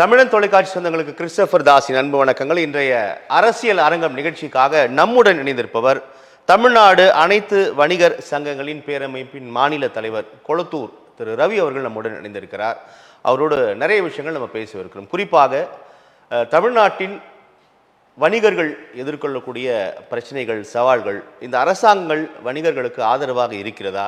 தமிழன் தொலைக்காட்சி சொந்தங்களுக்கு கிறிஸ்டோபர் தாஸின் அன்பு வணக்கங்கள். இன்றைய அரசியல் அரங்கம் நிகழ்ச்சிக்காக நம்முடன் இணைந்திருப்பவர் தமிழ்நாடு அனைத்து வணிகர் சங்கங்களின் பேரமைப்பின் மாநில தலைவர் கொளத்தூர் திரு ரவி அவர்கள் நம்முடன் இணைந்திருக்கிறார். அவரோடு நிறைய விஷயங்கள் நம்ம பேசவிருக்கிறோம். குறிப்பாக தமிழ்நாட்டின் வணிகர்கள் எதிர்கொள்ளக்கூடிய பிரச்சனைகள், சவால்கள், இந்த அரசாங்கங்கள் வணிகர்களுக்கு ஆதரவாக இருக்கிறதா,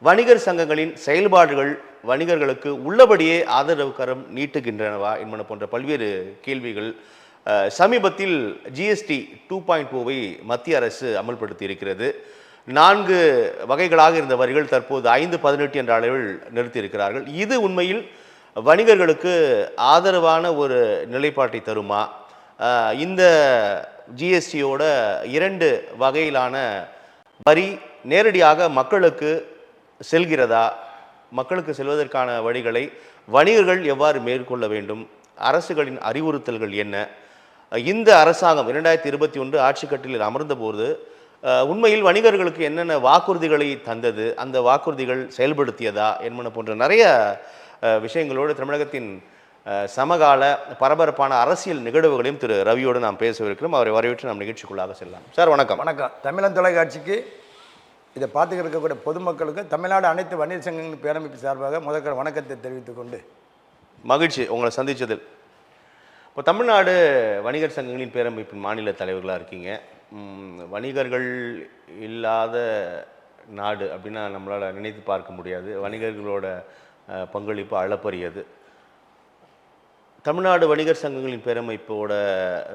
வணிகர் சங்கங்களின் செயல்பாடுகள் வணிகர்களுக்கு உள்ளபடியே ஆதரவு கரம் நீட்டுகின்றனவா என்பன போன்ற பல்வேறு கேள்விகள். சமீபத்தில் ஜிஎஸ்டி 2.0வை மத்திய அரசு அமல்படுத்தி இருக்கிறது. 4 வகைகளாக இருந்த வரிகள் தற்போது 5-18 என்ற அளவில் நிறுத்தியிருக்கிறார்கள். இது உண்மையில் வணிகர்களுக்கு ஆதரவான ஒரு நிலைப்பாட்டை தருமா? இந்த ஜிஎஸ்டியோட 2 வகையிலான வரி நேரடியாக மக்களுக்கு செல்கிறதா? மக்களுக்கு செல்வதற்கான வழிகளை வணிகர்கள் எவ்வாறு மேற்கொள்ள வேண்டும்? அரசுகளின் அறிவுறுத்தல்கள் என்ன? இந்த அரசாங்கம் 2021 ஆட்சி கட்டிலில் அமர்ந்தபோது உண்மையில் வணிகர்களுக்கு என்னென்ன வாக்குறுதிகளை தந்தது, அந்த வாக்குறுதிகள் செயல்படுத்தியதா என்பன போன்ற நிறைய விஷயங்களோடு தமிழகத்தின் சமகால பரபரப்பான அரசியல் நிகழ்வுகளையும் திரு ரவியோடு நாம் பேசவிருக்கிறோம். அவரை வரவேற்று நாம் நிகழ்ச்சிக்குள்ளாக செல்லலாம். சார் வணக்கம். வணக்கம். தமிழன் தொலைக்காட்சிக்கு இதை பார்த்துக்கிட்டு இருக்கக்கூடிய பொதுமக்களுக்கு தமிழ்நாடு அனைத்து வணிகர் சங்கங்களின் பேரமைப்பு சார்பாக முதற்கட வணக்கத்தை தெரிவித்துக் கொண்டு மகிழ்ச்சி உங்களை சந்தித்ததில். இப்போ தமிழ்நாடு வணிகர் சங்கங்களின் பேரமைப்பின் மாநில தலைவர்களாக இருக்கீங்க. வணிகர்கள் இல்லாத நாடு அப்படின்னா நம்மளால் நினைத்து பார்க்க முடியாது. வணிகர்களோட பங்களிப்பு அளப்பரியது. தமிழ்நாடு வணிகர் சங்கங்களின் பேரமைப்போட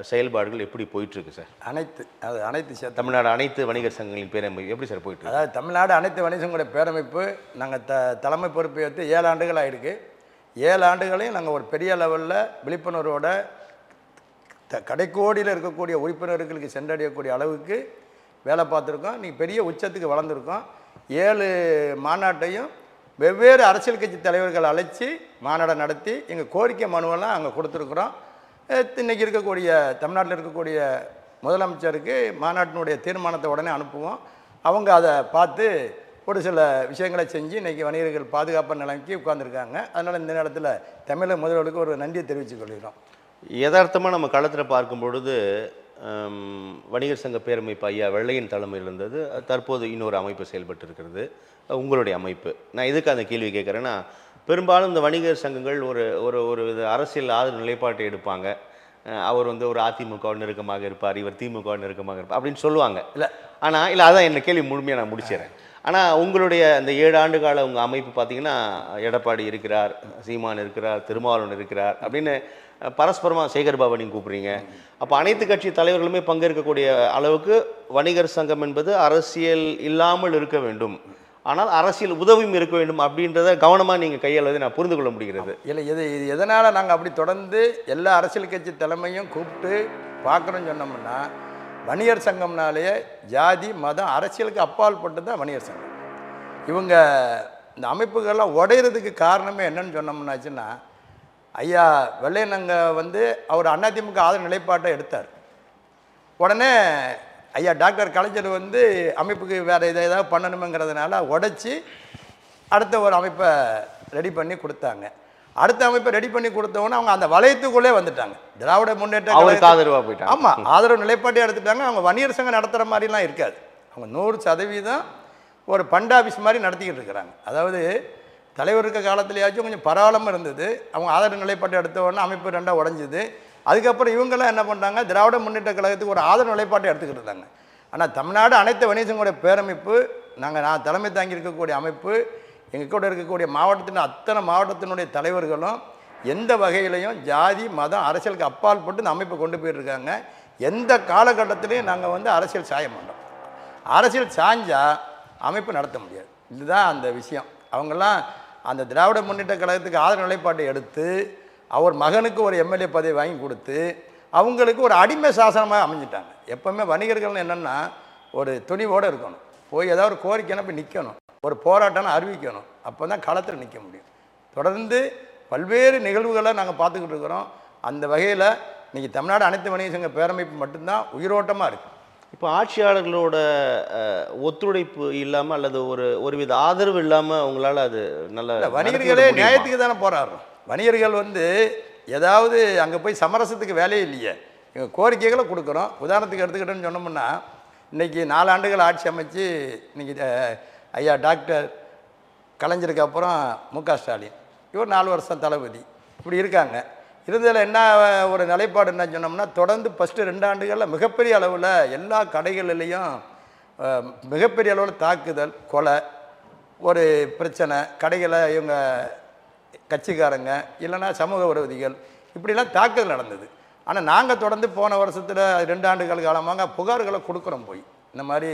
செயல்பாடுகள் எப்படி போயிட்டுருக்கு சார்? அனைத்து தமிழ்நாடு அனைத்து வணிகர் சங்கங்களின் பேரமைப்பு எப்படி சார் போயிட்டு? அதாவது தமிழ்நாடு அனைத்து வணிகர் சங்கங்களுடைய பேரமைப்பு நாங்கள் தலைமை பொறுப்பை எடுத்து 7 ஆண்டுகள் ஆகிருக்கு. 7 ஆண்டுகளையும் நாங்கள் ஒரு பெரிய லெவலில் விழிப்புணர்வோட கடைக்கோடியில் இருக்கக்கூடிய உறுப்பினர்களுக்கு சென்றடையக்கூடிய அளவுக்கு வேலை பார்த்துருக்கோம். நீங்கள் பெரிய உச்சத்துக்கு வளர்ந்துருக்கோம். 7 மாநாட்டையும் வெவ்வேறு அரசியல் கட்சி தலைவர்கள் அழைச்சி மாநாடை நடத்தி எங்கள் கோரிக்கை மனுவெல்லாம் அங்கே கொடுத்துருக்குறோம். இன்றைக்கி இருக்கக்கூடிய தமிழ்நாட்டில் இருக்கக்கூடிய முதலமைச்சருக்கு மாநாட்டினுடைய தீர்மானத்தை உடனே அனுப்புவோம். அவங்க அதை பார்த்து ஒரு சில விஷயங்களை செஞ்சு இன்றைக்கி வணிகர்கள் பாதுகாப்பான நிலைமைக்கு உட்கார்ந்துருக்காங்க. அதனால் இந்த நேரத்தில் தமிழக முதல்வர்களுக்கு ஒரு நன்றியை தெரிவித்துக் கொள்கிறோம். யதார்த்தமாக நம்ம களத்தில் பார்க்கும் பொழுது வணிகர் சங்க பேரமைப்பு ஐயா வெள்ளையின் தலைமையில் இருந்தது. தற்போது இன்னொரு அமைப்பு செயல்பட்டு இருக்கிறது, உங்களுடைய அமைப்பு. நான் எதுக்கு அந்த கேள்வி கேட்குறேன்னா, பெரும்பாலும் இந்த வணிகர் சங்கங்கள் ஒரு ஒரு ஒரு அரசியல் ஆதரவு நிலைப்பாட்டை எடுப்பாங்க. அவர் ஒரு அதிமுக நெருக்கமாக இருப்பார், இவர் திமுக நெருக்கமாக இருப்பார் அப்படின்னு சொல்லுவாங்க. இல்லை அதான் என்ன கேள்வி முழுமையாக நான் முடிச்சிடறேன். ஆனால் உங்களுடைய அந்த 7 ஆண்டு கால உங்கள் அமைப்பு பார்த்தீங்கன்னா, எடப்பாடி இருக்கிறார், சீமான் இருக்கிறார், திருமாவளவன் இருக்கிறார் அப்படின்னு பரஸ்பரமாக சேகர்பாபா நீங்கள் கூப்பிட்றீங்க. அப்போ அனைத்து கட்சி தலைவர்களுமே பங்கேற்கக்கூடிய அளவுக்கு வணிகர் சங்கம் என்பது அரசியல் இல்லாமல் இருக்க வேண்டும், ஆனால் அரசியல் உதவியும் இருக்க வேண்டும் அப்படின்றத கவனமாக நீங்கள் கையாளுவதை நான் புரிந்து கொள்ள முடிகிறது. இல்லை, இது எதனால் நாங்கள் அப்படி தொடர்ந்து எல்லா அரசியல் கட்சி தலைமையும் கூப்பிட்டு பார்க்குறோன்னு சொன்னோம்னா, வணிகர் சங்கம்னாலேயே ஜாதி மதம் அரசியலுக்கு அப்பால் பட்டு தான் வணிகர் சங்கம். இவங்க இந்த அமைப்புகள்லாம் உடையிறதுக்கு காரணமே என்னன்னு சொன்னோம்னாச்சுன்னா, ஐயா வெள்ளையனங்க அவர் அதிமுக ஆதரவு நிலைப்பாட்டை எடுத்தார். உடனே ஐயா டாக்டர் கலைஞர் அமைப்புக்கு வேறு ஏதாவது பண்ணணுங்கிறதுனால உடைச்சி அடுத்த ஒரு அமைப்பை ரெடி பண்ணி கொடுத்தாங்க. அடுத்த அமைப்பை ரெடி பண்ணி கொடுத்தவொன்னே அவங்க அந்த வளையத்துக்குள்ளே வந்துட்டாங்க. திராவிட முன்னேற்ற ஆதரவாக போயிட்டாங்க. ஆமாம், ஆதரவு நிலைப்பாட்டை எடுத்துட்டாங்க. அவங்க வணிகர் சங்கம் நடத்துகிற மாதிரிலாம் இருக்காது. அவங்க 100% ஒரு பண்ட் ஆஃபீஸ் மாதிரி நடத்திக்கிட்டு இருக்கிறாங்க. அதாவது தலைவர் இருக்க காலத்துலேயாச்சும் கொஞ்சம் பரவாயில்லாமல் இருந்தது. அவங்க ஆதரவு நிலைப்பாட்டை எடுத்தவொடனே அமைப்பு 2ஆக உடஞ்சிது. அதுக்கப்புறம் இவங்கெல்லாம் என்ன பண்ணுறாங்க, திராவிட முன்னேற்ற கழகத்துக்கு ஒரு ஆதரவு நிலைப்பாட்டை எடுத்துக்கிட்டு இருந்தாங்க. ஆனால் தமிழ்நாடு அனைத்து வணிகர் சங்கங்களுடைய பேரமைப்பு, நான் தலைமை தாங்கி இருக்கக்கூடிய அமைப்பு, எங்கள் கூட இருக்கக்கூடிய மாவட்டத்தின் அத்தனை மாவட்டத்தினுடைய தலைவர்களும் எந்த வகையிலையும் ஜாதி மதம் அரசியலுக்கு அப்பால் போட்டு இந்த அமைப்பை கொண்டு போயிட்டுருக்காங்க. எந்த காலகட்டத்திலையும் நாங்கள் அரசியல் சாய மாட்டோம். அரசியல் சாஞ்சால் அமைப்பு நடத்த முடியாது. இதுதான் அந்த விஷயம். அவங்கெல்லாம் அந்த திராவிட முன்னேற்ற கழகத்துக்கு ஆதரவு நிலைப்பாட்டை எடுத்து அவர் மகனுக்கு ஒரு எம்எல்ஏ பதவி வாங்கி கொடுத்து அவங்களுக்கு ஒரு அடிமை சாசனமாக அமைஞ்சிட்டாங்க. எப்போவுமே வணிகர்கள் என்னென்னா ஒரு துணிவோடு இருக்கணும். போய் ஏதாவது ஒரு கோரிக்கைனா போய் நிற்கணும், ஒரு போராட்டம்னு அறிவிக்கணும். அப்போ தான் களத்தில் நிற்க முடியும். தொடர்ந்து பல்வேறு நிகழ்வுகளை நாங்கள் பார்த்துக்கிட்டு இருக்கிறோம். அந்த வகையில் இன்றைக்கி தமிழ்நாடு அனைத்து வணிகர் சங்க பேரமைப்பு மட்டும்தான் உயிரோட்டமாக இருக்குது. இப்போ ஆட்சியாளர்களோட ஒத்துழைப்பு இல்லாமல் அல்லது ஒருவித ஆதரவு இல்லாமல் அவங்களால அது நல்ல வணிகர்களே நியாயத்துக்கு தானே போராடுறோம். வணிகர்கள் ஏதாவது அங்கே போய் சமரசத்துக்கு வேலையே இல்லையே. எங்கள் கோரிக்கைகளை கொடுக்குறோம். உதாரணத்துக்கு எடுத்துக்கிட்டோன்னு சொன்னோம்னா, இன்றைக்கி 4 ஆண்டுகள் ஆட்சி அமைச்சு இன்றைக்கி ஐயா டாக்டர் கலைஞருக்கு அப்புறம் மு.க. ஸ்டாலின் இவர் 4 வருஷம் தளபதி இப்படி இருக்காங்க. இருந்ததில் என்ன ஒரு நிலைப்பாடு என்ன சொன்னோம்னா, தொடர்ந்து ஃபஸ்ட்டு 2 ஆண்டுகளில் மிகப்பெரிய அளவில் எல்லா கடைகளிலையும் மிகப்பெரிய அளவில் தாக்குதல், கொலை, ஒரு பிரச்சனை, கடைகளை இவங்க கட்சிக்காரங்க இல்லைன்னா சமூக விரோதிகள் இப்படிலாம் தாக்குதல் நடந்தது. ஆனால் நாங்கள் தொடர்ந்து போன வருஷத்தில் 2 ஆண்டுகள் காலமாக புகார்களை கொடுக்குறோம். போய் இந்த மாதிரி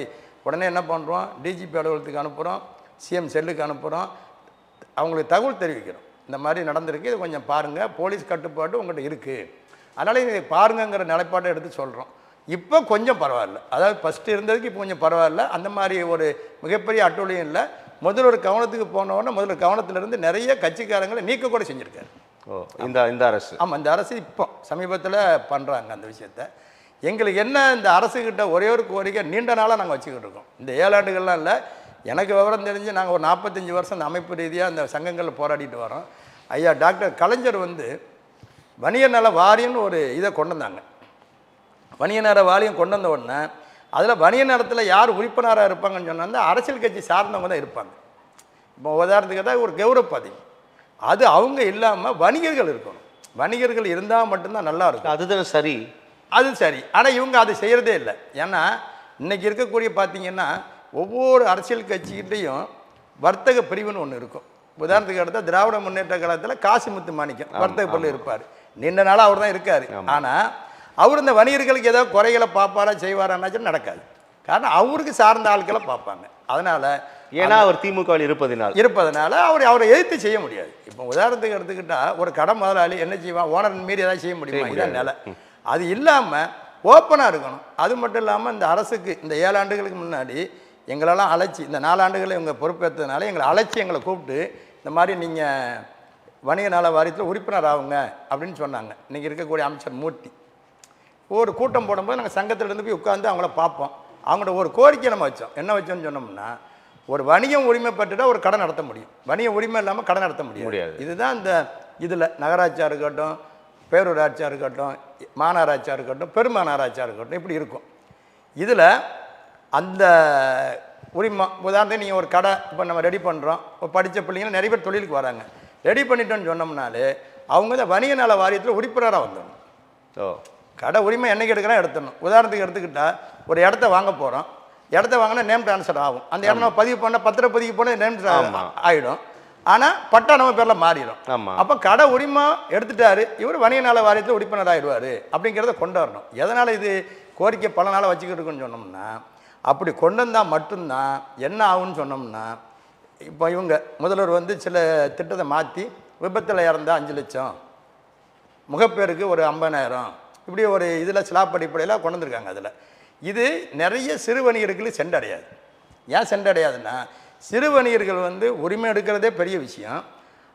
உடனே என்ன பண்ணுறோம், டிஜிபி அலுவலகத்துக்கு அனுப்புகிறோம், சிஎம் செல்லுக்கு அனுப்புகிறோம், அவங்களுக்கு தகவல் தெரிவிக்கிறோம். இந்த மாதிரி நடந்திருக்கு, இது கொஞ்சம் பாருங்கள், போலீஸ் கட்டுப்பாடு உங்கள்கிட்ட இருக்குது, அதனால் இதை பாருங்கங்கிற நிலைப்பாட்டை எடுத்து சொல்கிறோம். இப்போ கொஞ்சம் பரவாயில்ல, அதாவது ஃபஸ்ட்டு இருந்ததுக்கு இப்போ கொஞ்சம் பரவாயில்ல. அந்த மாதிரி ஒரு மிகப்பெரிய அட்டூழியம் இல்லை. முதல்ல ஒரு கவனத்துக்கு போனோன்னா முதல்ல கவனத்திலிருந்து நிறைய கட்சிக்காரங்களை நீக்க கூட செஞ்சுருக்காரு. ஓ, இந்த அரசு. ஆமாம், இந்த அரசு இப்போ சமீபத்தில் பண்ணுறாங்க அந்த விஷயத்த. எங்களுக்கு என்ன, இந்த அரசுக்கிட்ட ஒரே ஒரு கோரிக்கை நீண்ட நாளாக நாங்கள் வச்சுக்கிட்டு இருக்கோம். இந்த 7 ஆண்டுகள்லாம் இல்லை, எனக்கு விவரம் தெரிஞ்சு நாங்கள் ஒரு 45 வருஷம் இந்த அமைப்பு ரீதியாக அந்த சங்கங்களில் போராடிட்டு வரோம். ஐயா டாக்டர் கலைஞர் வணிகர் நல வாரியம்னு ஒரு இதை கொண்டு வந்தாங்க. வணிகர் நல வாரியம் கொண்டு வந்த உடனே அதில் வணிக நலத்தில் யார் உறுப்பினராக இருப்பாங்கன்னு சொன்னால் அரசியல் கட்சி சார்ந்தவங்க தான் இருப்பாங்க. இப்போ உதாரணத்துக்கு தான் ஒரு கௌரவ பதவி, அது அவங்க இல்லாமல் வணிகர்கள் இருக்கணும். வணிகர்கள் இருந்தால் மட்டும்தான் நல்லா இருக்கும். அதுதான் சரி, அது சரி. ஆனால் இவங்க அதை செய்கிறதே இல்லை. ஏன்னா இன்றைக்கி இருக்கக்கூடிய பார்த்தீங்கன்னா ஒவ்வொரு அரசியல் கட்சிக்கிட்டையும் வர்த்தக பிரிவுன்னு ஒன்று இருக்கும். உதாரணத்துக்கு எடுத்தால் திராவிட முன்னேற்ற கழகத்தில் காசிமுத்து மாணிக்கம் வர்த்தக பிரிவு இருப்பார். நீண்ட நாளாக அவர் தான் இருக்கார். ஆனால் அவர் இந்த வணிகர்களுக்கு ஏதாவது குறைகளை பார்ப்பாரா செய்வாரான்னாச்சும் நடக்காது. காரணம் அவருக்கு சார்ந்த ஆட்களை பார்ப்பாங்க. அதனால் ஏன்னா அவர் திமுகவில் இருப்பதனால அவரை எதிர்த்து செய்ய முடியாது. இப்போ உதாரணத்துக்கு எடுத்துக்கிட்டால் ஒரு கடை முதலாளி என்ன செய்வான், ஓனர் மீறி ஏதாவது செய்ய முடியுமா? இதான் நிலை. அது இல்லாமல் ஓப்பனாக இருக்கணும். அது மட்டும் இல்லாமல் இந்த அரசுக்கு இந்த 7 ஆண்டுகளுக்கு முன்னாடி எங்களெல்லாம் அழைச்சி, இந்த 4 ஆண்டுகளில் இவங்க பொறுப்பேற்றதுனால எங்களை அழைச்சி எங்களை கூப்பிட்டு இந்த மாதிரி நீங்கள் வணிக நல வாரியத்தில் உறுப்பினர் ஆகுங்க அப்படின்னு சொன்னாங்க. இன்றைக்கி இருக்கக்கூடிய அமைச்சர் மூர்த்தி ஒரு கூட்டம் போடும்போது நாங்கள் சங்கத்திலேருந்து போய் உட்காந்து அவங்கள பார்ப்போம். அவங்களோட ஒரு கோரிக்கை நம்ம வச்சோம். என்ன வச்சோம்னு சொன்னோம்னா, ஒரு வணிகம் உரிமை பெற்றுட்டால் ஒரு கடை நடத்த முடியும், வணிக உரிமை இல்லாமல் கடை நடத்த முடியாது. இதுதான் இந்த இதில் நகராட்சியாக இருக்கட்டும், பேரூராட்சியாக இருக்கட்டும், மாநகராட்சியாக இருக்கட்டும், பெருமாநகராட்சியாக இருக்கட்டும், இப்படி இருக்கும். இதில் அந்த உரிமை, உதாரணத்துக்கு நீங்கள் ஒரு கடை இப்போ நம்ம ரெடி பண்ணுறோம், இப்போ படித்த பிள்ளைங்க நிறைய பேர் தொழிலுக்கு வராங்க, ரெடி பண்ணிட்டோன்னு சொன்னோம்னாலே அவங்க இந்த வணிக நல வாரியத்தில் உறுப்பினராக வந்துடணும். கடை உரிமை என்னைக்கு எடுக்கிறோம் எடுத்துடணும். உதாரணத்துக்கு எடுத்துக்கிட்டால் ஒரு இடத்த வாங்க போகிறோம், இடத்த வாங்கினா நேம் ட்ரான்ஸ்ஃபர் ஆகும். அந்த இடம் நம்ம பதிவு பண்ணால் பத்திரப்பதிவு போனால் நேம் ஆகிடும். ஆனால் பட்டா நம்ம பேரில் மாறிடும். அப்போ கடை உரிமை எடுத்துட்டாரு, இவர் வணிக நல வாரியத்தில் உறுப்பினர் ஆகிடுவார் அப்படிங்கிறத கொண்டு வரணும். எதனால் இது கோரிக்கை பல நாளாக வச்சுக்கிட்டு இருக்குன்னு சொன்னோம்னா, அப்படி கொண்டு வந்தால் மட்டும்தான் என்ன ஆகுன்னு சொன்னோம்னா, இப்போ இவங்க முதல்வர் சில திட்டத்தை மாற்றி விபத்தில் இறந்தால் 5 லட்சம், முகப்பேருக்கு ஒரு 50,000, இப்படி ஒரு இதில் ஸ்லாப் அடிப்படையில் கொண்டு வந்திருக்காங்க. அதில் இது நிறைய சிறு வணிகர்களுக்கு சென்றடையாது. ஏன் சென்றடையாதுன்னா, சிறு வணிகர்கள் உரிமை எடுக்கிறதே பெரிய விஷயம்.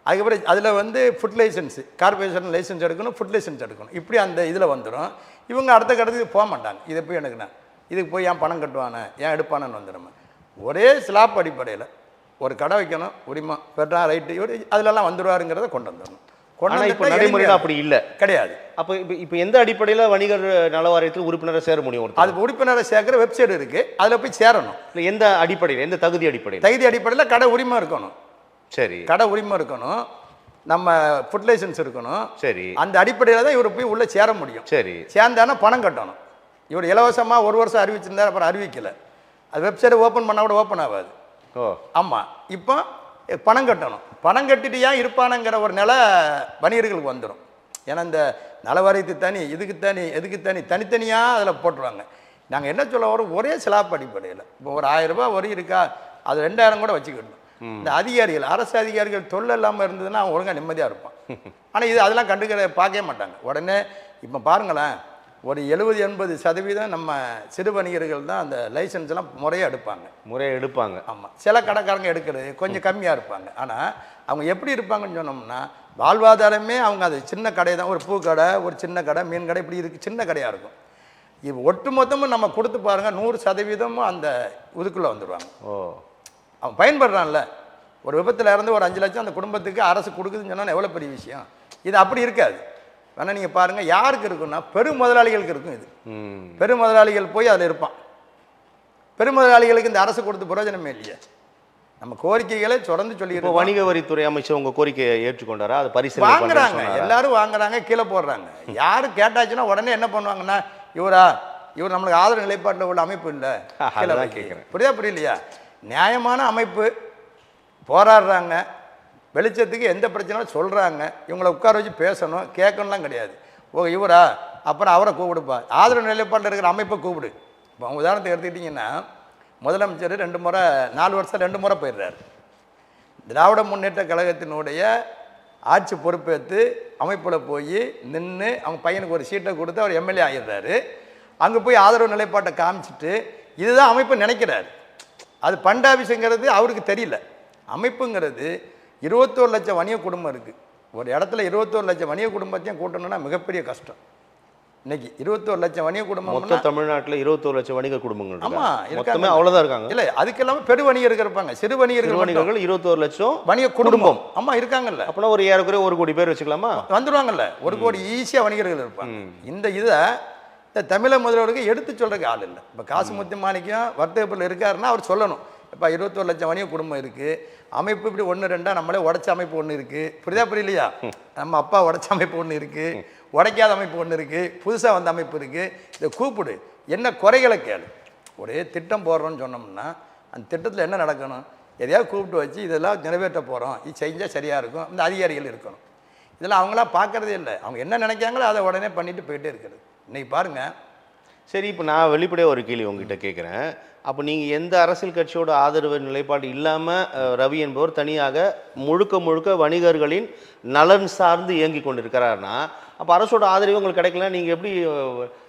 அதுக்கப்புறம் அதில் ஃபுட் லைசன்ஸு, கார்பரேஷன் லைசன்ஸ் எடுக்கணும், ஃபுட் லைசன்ஸ் எடுக்கணும், இப்படி அந்த இதில் வந்துடும். இவங்க அடுத்த கட்டத்துக்கு போக மாட்டாங்க. இதை போய் எனக்குண்ணா இதுக்கு போய் ஏன் பணம் கட்டுவானே, ஏன் எடுப்பானு வந்துடுமா. ஒரே ஸ்லாப் அடிப்படையில் ஒரு கடை வைக்கணும், உரிமை பெற்றா ரைட்டு, இவர் அதிலெல்லாம் வந்துடுவாருங்கிறத கொண்டு வந்துடணும். இப்போ நடைமுறையில் அப்படி இல்லை, கிடையாது. அப்போ இப்போ எந்த அடிப்படையில் வணிகர் நல வாரியத்தில் உறுப்பினரை சேர முடியும்? அது உறுப்பினரை சேர்க்குற வெப்சைட் இருக்குது, அதில் போய் சேரணும். இல்லை, எந்த அடிப்படையில், எந்த தகுதி அடிப்படையில்? தகுதி அடிப்படையில் கடை உரிமை இருக்கணும். சரி, கடை உரிமை இருக்கணும், நம்ம ஃபுட் லைசன்ஸ் இருக்கணும். சரி, அந்த அடிப்படையில் தான் இவர் போய் உள்ளே சேர முடியும். சரி, சேர்ந்தானா பணம் கட்டணும். இவர் இலவசமாக 1 வருஷம் அறிவிச்சிருந்தார், அப்புறம் அறிவிக்கலை. அது வெப்சைட்டை ஓப்பன் பண்ணால் கூட ஓப்பன் ஆகாது. ஆமாம், இப்போ பணம் கட்டணும். பணம் கட்டிட்டு ஏன் இருப்பானுங்கிற ஒரு நிலை வணிகர்களுக்கு வந்துடும். ஏன்னா இந்த நலவாரியத்து தனி, இதுக்கு தனி, எதுக்கு தனி, தனித்தனியாக அதில் போட்டுருவாங்க. நாங்கள் என்ன சொல்ல வரோம், ஒரே ஸ்லாப் அடிப்படையில் இப்போ ஒரு 1000 ரூபாய் வரி இருக்கா, அது 2000 கூட வச்சுக்கிடணும். இந்த அதிகாரிகள், அரசு அதிகாரிகள் தொல்லை இல்லாமல் இருந்ததுன்னா அவன் ஒழுங்காக நிம்மதியாக இருப்பான். ஆனால் இது அதெல்லாம் பார்க்கவே மாட்டாங்க. உடனே இப்போ பாருங்களேன், ஒரு 70-80% நம்ம சிறு வணிகர்கள் தான் அந்த லைசன்ஸ்லாம் முறையாக எடுப்பாங்க. ஆமாம், சில கடைக்காரங்க எடுக்கிறது கொஞ்சம் கம்மியாக இருப்பாங்க. ஆனால் அவங்க எப்படி இருப்பாங்கன்னு சொன்னோம்னா, வாழ்வாதாரமே அவங்க அது சின்ன கடை தான், ஒரு பூக்கடை, ஒரு சின்ன கடை, மீன் கடை, இப்படி இருக்குது, சின்ன கடையாக இருக்கும். இப்போ ஒட்டு மொத்தமும் நம்ம கொடுத்து பாருங்கள், 100% அந்த இதுக்குள்ளே வந்துடுவாங்க. அவன் பயன்படுறான்ல, ஒரு விபத்தில் இருந்து ஒரு 5 லட்சம் அந்த குடும்பத்துக்கு அரசு கொடுக்குதுன்னு சொன்னால் எவ்வளோ பெரிய விஷயம். இது அப்படி இருக்காது. வேணா நீங்கள் பாருங்கள் யாருக்கு இருக்குன்னா பெரும் முதலாளிகளுக்கு இருக்கும் இது. ம். பெரும் முதலாளிகள் போய் அதில் இருப்பான். பெரும் முதலாளிகளுக்கு இந்த அரசு கொடுத்து பிரயோஜனமே இல்லையா? நம்ம கோரிக்கைகளை தொடர்ந்து இப்போ சொல்லிடுறோம். வணிக வரித்துறை அமைச்சர் உங்க கோரிக்கையை ஏற்றுக்கொண்டாரா? அது பரிசீலனை வாங்குறாங்க, பண்றேன்னு சொன்னாரா? எல்லாரும் வாங்குறாங்க, கீழே போடுறாங்க. யாரு கேட்டாச்சுன்னா உடனே என்ன பண்ணுவாங்கன்னா, இவர் நம்மளுக்கு ஆதரவு நிலைப்பாட்டில் உள்ள அமைப்பு இல்லை, கீழே அதான் வைக்க. கேட்குறேன். புரியலையா? நியாயமான அமைப்பு, போராடுறாங்க, வெளிச்சத்துக்கு எந்த பிரச்சனையும் சொல்கிறாங்க, இவங்களை உட்கார வச்சு பேசணும், கேட்கணும்லாம் கிடையாது. ஓ இவரா, அப்புறம் அவரை கூப்பிடுப்பா. ஆதரவு நிலைப்பாட்டில் இருக்கிற அமைப்பை கூப்பிடு. இப்போ அவங்க உதாரணத்தை எடுத்துக்கிட்டிங்கன்னா, முதலமைச்சர் 4 வருஷம் 2 முறை போயிடுறாரு. திராவிட முன்னேற்ற கழகத்தினுடைய ஆட்சி பொறுப்பேற்று அமைப்பில் போய் நின்று அவங்க பையனுக்கு ஒரு சீட்டை கொடுத்து அவர் எம்எல்ஏ ஆகிடுறாரு. அங்கே போய் ஆதரவு நிலைப்பாட்டை காமிச்சிட்டு இதுதான் அமைப்பு நினைக்கிறாரு. அது பண்டாபிஸுங்கிறது அவருக்கு தெரியல. அமைப்புங்கிறது 21 லட்சம் வணிக குடும்பம் இருக்குது. ஒரு இடத்துல 21 லட்சம் வணிக குடும்பத்தையும் கூட்டணும்னா மிகப்பெரிய கஷ்டம். இன்னைக்கு 21 லட்சம் வணிக குடும்பம், மொத்த தமிழ்நாட்டில் 21 லட்சம் வணிக குடும்பங்கள் ஆமா இருக்காங்க. இருக்காங்க. மொத்தமே அவ்வளவுதான் இருக்காங்க. இல்லை அதுக்கு எல்லாமே பெரு வணிகர்கள் இருப்பாங்க, சிறு வணிகர்கள் வணிகர்கள் 21 லட்சம் வணிக குடும்பம் ஆமா இருக்காங்கல்ல. அப்படின்னா ஒரு ஏறக்குறைய 1 கோடி பேர் வச்சுக்கலாமா? வந்துடுவாங்கல்ல, 1 கோடி ஈஸியாக வணிகர்கள் இருப்பாங்க. இதை இந்த தமிழக முதல்வருக்கு எடுத்து சொல்றதுக்கு ஆள் இல்லை. இப்போ காசு முத்துமாணிக்கம் வர்த்தகப்பில் இருக்காருன்னா அவர் சொல்லணும், இப்போ 21 லட்சம் வணிக குடும்பம் இருக்குது, அமைப்பு இப்படி 1 2 நம்மளே உடைச்ச அமைப்பு ஒன்று இருக்குது, புரியலையா? நம்ம அப்பா உடைச்ச அமைப்பு ஒன்று இருக்குது, உடைக்காத அமைப்பு ஒன்று இருக்குது, புதுசாக வந்த அமைப்பு இருக்குது. இதை கூப்பிடு, என்ன குறைகளை கேளு. ஒரே திட்டம் போடுறோன்னு சொன்னோம்னா அந்த திட்டத்தில் என்ன நடக்கணும், எதையாவது கூப்பிட்டு வச்சு இதெல்லாம் நிறைவேற்ற போகிறோம், இது செஞ்சால் சரியாக இருக்கும், இந்த அதிகாரிகள் இருக்கணும். இதெல்லாம் அவங்களாம் பார்க்குறதே இல்லை. அவங்க என்ன நினைக்காங்களோ அதை உடனே பண்ணிட்டு போயிட்டே இருக்கிறது. இன்னைக்கு பாருங்கள். சரி, இப்போ நான் வெளிப்படையாக ஒரு கேள்வி உங்ககிட்ட கேட்குறேன். அப்போ நீங்கள் எந்த அரசியல் கட்சியோட ஆதரவு நிலைப்பாடு இல்லாமல் ரவி என்பவர் தனியாக முழுக்க வணிகர்களின் நலன் சார்ந்து இயங்கி கொண்டிருக்கிறாருன்னா, அப்போ அரசோட ஆதரவு உங்களுக்கு கிடைக்கல, நீங்கள் எப்படி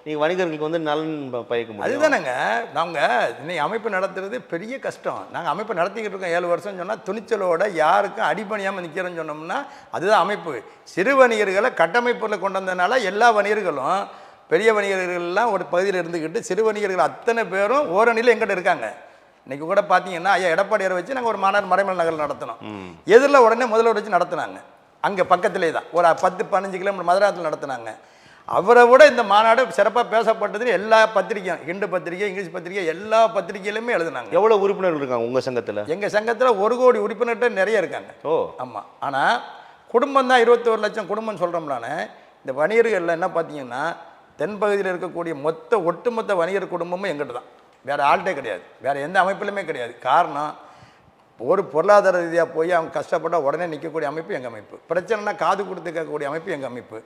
நீங்கள் வணிகர்களுக்கு வந்து நலன் பயக்க முடியும்? அதுதானேங்க, நாங்கள் இன்னைக்கு அமைப்பு நடத்துறது பெரிய கஷ்டம். நாங்கள் அமைப்பு நடத்திக்கிட்டு இருக்கோம் 7 வருஷம் சொன்னால், துணிச்சலோட யாருக்கும் அடிபணியாமல் நிற்கிறோன்னு சொன்னோம்னா அதுதான் அமைப்பு. சிறு வணிகர்களை கட்டமைப்பில் கொண்டு வந்ததுனால எல்லா வணிகர்களும், பெரிய வணிகர்கள்லாம் ஒரு பகுதியில் இருந்துக்கிட்டு சிறு வணிகர்கள் அத்தனை பேரும் ஓரணியில் எங்கிட்ட இருக்காங்க. இன்னைக்கு கூட பார்த்தீங்கன்னா ஐயா எடப்பாடியாரை வச்சு நாங்கள் ஒரு மாநாடு மறைமலை நகரில் நடத்தினோம். எதிரில் உடனே முதல்வர் வச்சு நடத்தினாங்க. அங்கே பக்கத்திலே தான் ஒரு 10-15 கிலோமீட்டர் மதுராத்தில் நடத்தினாங்க. அவரை விட இந்த மாநாடு சிறப்பாக பேசப்பட்டது. எல்லா பத்திரிகையும், ஹிந்து பத்திரிகை, இங்கிலீஷ் பத்திரிகை, எல்லா பத்திரிகையிலுமே எழுதுனாங்க. எவ்வளோ உறுப்பினர்கள் இருக்காங்க உங்கள் சங்கத்தில்? எங்கள் சங்கத்தில் 1 கோடி உறுப்பினர்கிட்ட நிறைய இருக்காங்க. ஓ ஆமாம். ஆனால் குடும்பம் தான் 21 லட்சம் குடும்பம்னு சொல்கிறோம்லானே. இந்த வணிகர்கள் என்ன பார்த்தீங்கன்னா, தென்பகுதியில் இருக்கக்கூடிய ஒட்டுமொத்த வணிகர் குடும்பமும் எங்கிட்ட தான், வேறு ஆள்கிட்டே கிடையாது, வேறு எந்த அமைப்பிலுமே கிடையாது. காரணம், ஒரு பொருளாதார ரீதியாக போய் அவங்க கஷ்டப்பட்டால் உடனே நிற்கக்கூடிய அமைப்பு எங்கள் அமைப்பு. பிரச்சனைனா காது கொடுத்து கேட்கக்கூடிய அமைப்பு எங்கள் அமைப்பு.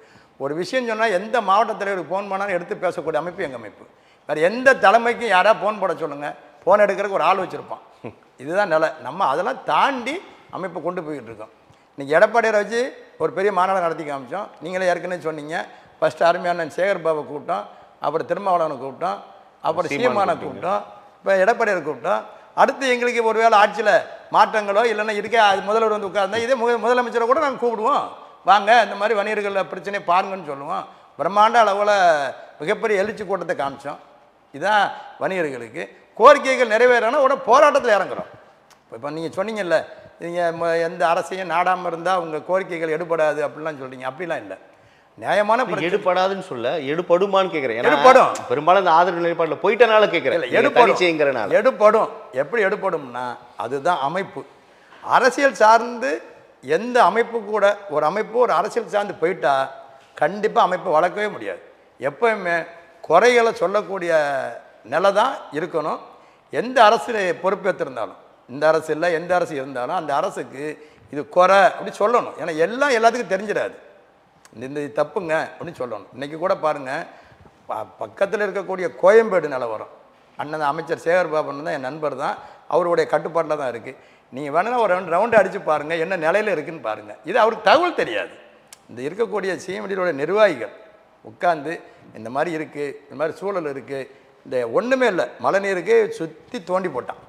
ஒரு விஷயம் சொன்னால் எந்த மாவட்ட தலைவருக்கு ஃபோன் பண்ணாலும் எடுத்து பேசக்கூடிய அமைப்பு எங்கள் அமைப்பு. வேறு எந்த தலைமைக்கும் யாராவது ஃபோன் போட சொல்லுங்கள், ஃபோன் எடுக்கிறதுக்கு ஒரு ஆள் வச்சுருப்பான். இதுதான் நிலை. நம்ம அதெல்லாம் தாண்டி அமைப்பை கொண்டு போய்கிட்டு இருக்கோம். இன்றைக்கி எடப்பாடியாரை வச்சு ஒரு பெரிய மாநாடு நடத்தி காமிச்சோம். நீங்களே ஏற்கனவே சொன்னீங்க. ஃபஸ்ட்டு அருமையான சேகர் பாபை கூப்பிட்டோம், அப்புறம் திருமாவளவனை கூப்பிட்டோம், அப்புறம் சீமானை கூப்பிட்டோம், இப்போ எடப்பாடியாரை கூப்பிட்டோம். அடுத்து எங்களுக்கு ஒரு வேளை ஆட்சியில் மாற்றங்களோ இல்லைன்னா இருக்கே அது முதல்வர் வந்து உட்கார்ந்தா இதே முதலமைச்சரை கூட நாங்கள் கூப்பிடுவோம், வாங்க இந்த மாதிரி வணிகர்கள் பிரச்சனையை பாருங்கன்னு சொல்லுவோம். பிரம்மாண்ட அளவில் மிகப்பெரிய எழுச்சி கூட்டத்தை காமிச்சோம். இதுதான் வணிகர்களுக்கு. கோரிக்கைகள் நிறைவேறனா உடனே போராட்டத்தில் இறங்குறோம். இப்போ நீங்கள் சொன்னீங்கல்ல, நீங்கள் எந்த அரசையும் நாடாமல் இருந்தால் உங்கள் கோரிக்கைகள் எடுபடாது அப்படிலாம் சொல்கிறீங்க. அப்படிலாம் இல்லை. நியாயமான எடுபடாதுன்னு சொல்ல, எடுபடுமான்னு கேட்குறேன். எடுபடும். பெரும்பாலும் இந்த ஆதரவு நிலைப்பாட்டில் போயிட்டனால கேட்குறேன். எடுபடுங்கிறனால. எடுபடும். எப்படி எடுபடும்னா அதுதான் அமைப்பு. அரசியல் சார்ந்து எந்த அமைப்பு கூட ஒரு அமைப்பு ஒரு அரசியல் சார்ந்து போயிட்டா கண்டிப்பாக அமைப்பு வளர்க்கவே முடியாது. எப்பவுமே குறைகளை சொல்லக்கூடிய நிலை தான் இருக்கணும். எந்த அரசு பொறுப்பேற்றிருந்தாலும், இந்த அரசு இல்லை எந்த அரசு இருந்தாலும் அந்த அரசுக்கு இது குறை அப்படி சொல்லணும். ஏன்னா எல்லாம் எல்லாத்துக்கும் தெரிஞ்சிடாது. இந்த தப்புங்க அப்படின்னு சொல்லணும். இன்றைக்கி கூட பாருங்கள், பக்கத்தில் இருக்கக்கூடிய கோயம்பேடு நிலவரம், அண்ணன் அமைச்சர் சேகர் பாபுன்னு தான் என் நண்பர் தான், அவருடைய கட்டுப்பாட்டில் தான் இருக்குது. நீங்கள் வேணுன்னா ஒரு ரவுண்டு அடித்து பாருங்கள் என்ன நிலையில் இருக்குதுன்னு பாருங்கள். இது அவருக்கு தகவல் தெரியாது. இந்த இருக்கக்கூடிய சிஎம்டியோட நிர்வாகிகள் உட்காந்து இந்த மாதிரி இருக்குது, இந்த மாதிரி சூழல் இருக்குது, இந்த ஒன்றுமே இல்லை, மழை நீருக்கு சுற்றி தோண்டி போட்டான்.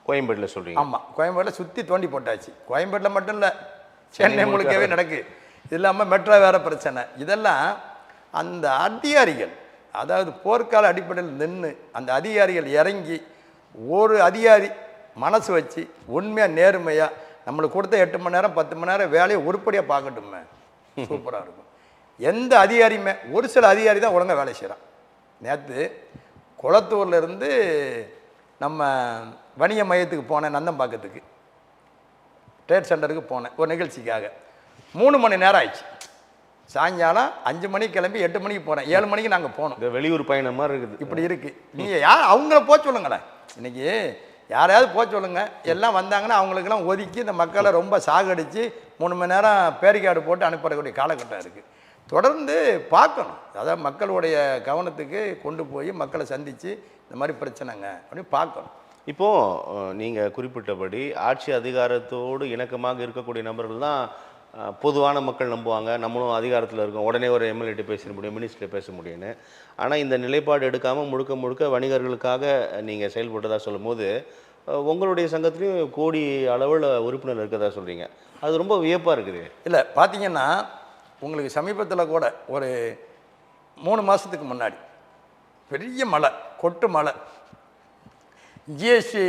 கோயம்பேட்டில் சொல்கிறீங்க? ஆமாம், கோயம்பேட்டில் சுற்றி தோண்டி போட்டாச்சு. கோயம்பேட்டில் மட்டும் இல்லை, சென்னை முழுக்கவே நடக்குது. இது இல்லாமல் மெட்ரோ வேறு பிரச்சனை. இதெல்லாம் அந்த அதிகாரிகள், அதாவது போர்க்கால அடிப்படையில் நின்று அந்த அதிகாரிகள் இறங்கி ஒரு அதிகாரி மனசு வச்சு உண்மையாக நேர்மையாக நம்மளுக்கு கொடுத்த 8 மணி நேரம் 10 மணி நேரம் வேலையை உருப்படியாக பார்க்கட்டுமே, சூப்பராக இருக்கும். எந்த அதிகாரியுமே, ஒரு சில அதிகாரி தான் ஒழுங்காக வேலை செய்கிறான். நேற்று குளத்தூர்ல இருந்து நம்ம வணிக மையத்துக்கு போனேன், நந்தம்பாக்கத்துக்கு ட்ரேட் சென்டருக்கு போனேன் ஒரு நிகழ்ச்சிக்காக. 3 மணி நேரம் ஆயிடுச்சு. சாயங்காலம் 5 மணிக்கு கிளம்பி 8 மணிக்கு போகிறேன். 7 மணிக்கு நாங்கள் போனோம். இந்த வெளியூர் பயணம் மாதிரி இருக்குது. இப்படி இருக்குது. நீங்கள் யார் அவங்கள போக சொல்லுங்களேன். இன்னைக்கு யாரையாவது போக சொல்லுங்க. எல்லாம் வந்தாங்கன்னா அவங்களுக்கெல்லாம் ஒதுக்கி இந்த மக்களை ரொம்ப சாகடித்து 3 மணி நேரம் பேரிக்கார்டு போட்டு அனுப்பக்கூடிய காலகட்டம் இருக்குது. தொடர்ந்து பார்க்கணும். அதாவது மக்களுடைய கவனத்துக்கு கொண்டு போய் மக்களை சந்தித்து இந்த மாதிரி பிரச்சனைங்க அப்படின்னு பார்க்கணும். இப்போது நீங்கள் குறிப்பிட்டபடி ஆட்சி அதிகாரத்தோடு இணக்கமாக இருக்கக்கூடிய நபர்கள் தான் பொதுவான மக்கள் நம்புவாங்க. நம்மளும் அதிகாரத்தில் இருக்கோம், உடனே ஒரு எம்எல்ஏட்டு பேச முடியும், மினிஸ்டர் பேச முடியும்னு. ஆனால் இந்த நிலைப்பாடு எடுக்காமல் முழுக்க முழுக்க வணிகர்களுக்காக நீங்கள் செயல்பட்டதாக சொல்லும் போது உங்களுடைய சங்கத்துலேயும் கோடி அளவில் உறுப்பினர் இருக்கிறதா சொல்கிறீங்க. அது ரொம்ப வியப்பாக இருக்குது. இல்லை பார்த்தீங்கன்னா உங்களுக்கு சமீபத்தில் கூட ஒரு 3 மாதத்துக்கு முன்னாடி பெரிய மழை, கொட்டு மழை. ஜிஎஸ்டி